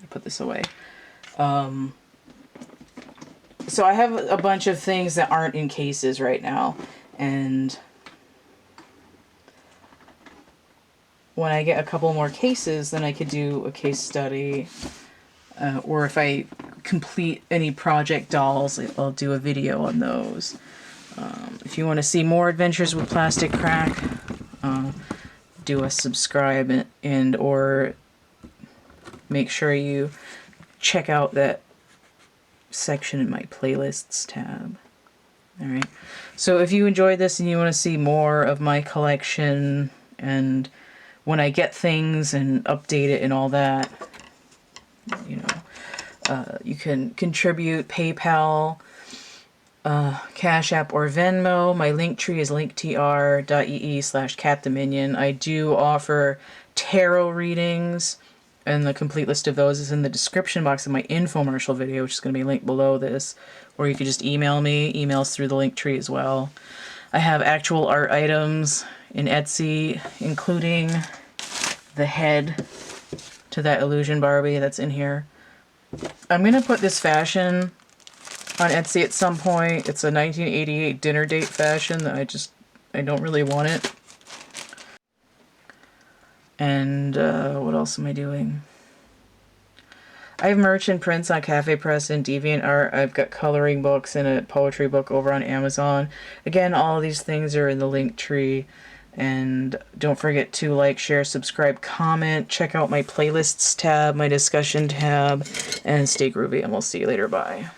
put this away. So I have a bunch of things that aren't in cases right now, and when I get a couple more cases, then I could do a case study, or if I complete any project dolls, I'll do a video on those. If you want to see more adventures with plastic crack, do a subscribe and or make sure you check out that section in my playlists tab. Alright, so if you enjoyed this and you want to see more of my collection and when I get things and update it and all that, you know, you can contribute PayPal, Cash App, or Venmo. My link tree is linktr.ee/CATtheMinion. I do offer tarot readings, and the complete list of those is in the description box of my infomercial video, which is going to be linked below this. Or you could just email me. Emails through the link tree as well. I have actual art items in Etsy, including the head to that illusion Barbie that's in here. I'm going to put this fashion on Etsy at some point. It's a 1988 dinner date fashion that I don't really want it. And what else am I doing? I have merch and prints on Cafe Press and DeviantArt. I've got coloring books and a poetry book over on Amazon. Again, all of these things are in the link tree. And don't forget to like, share, subscribe, comment. Check out my playlists tab, my discussion tab, and stay groovy, and we'll see you later. Bye.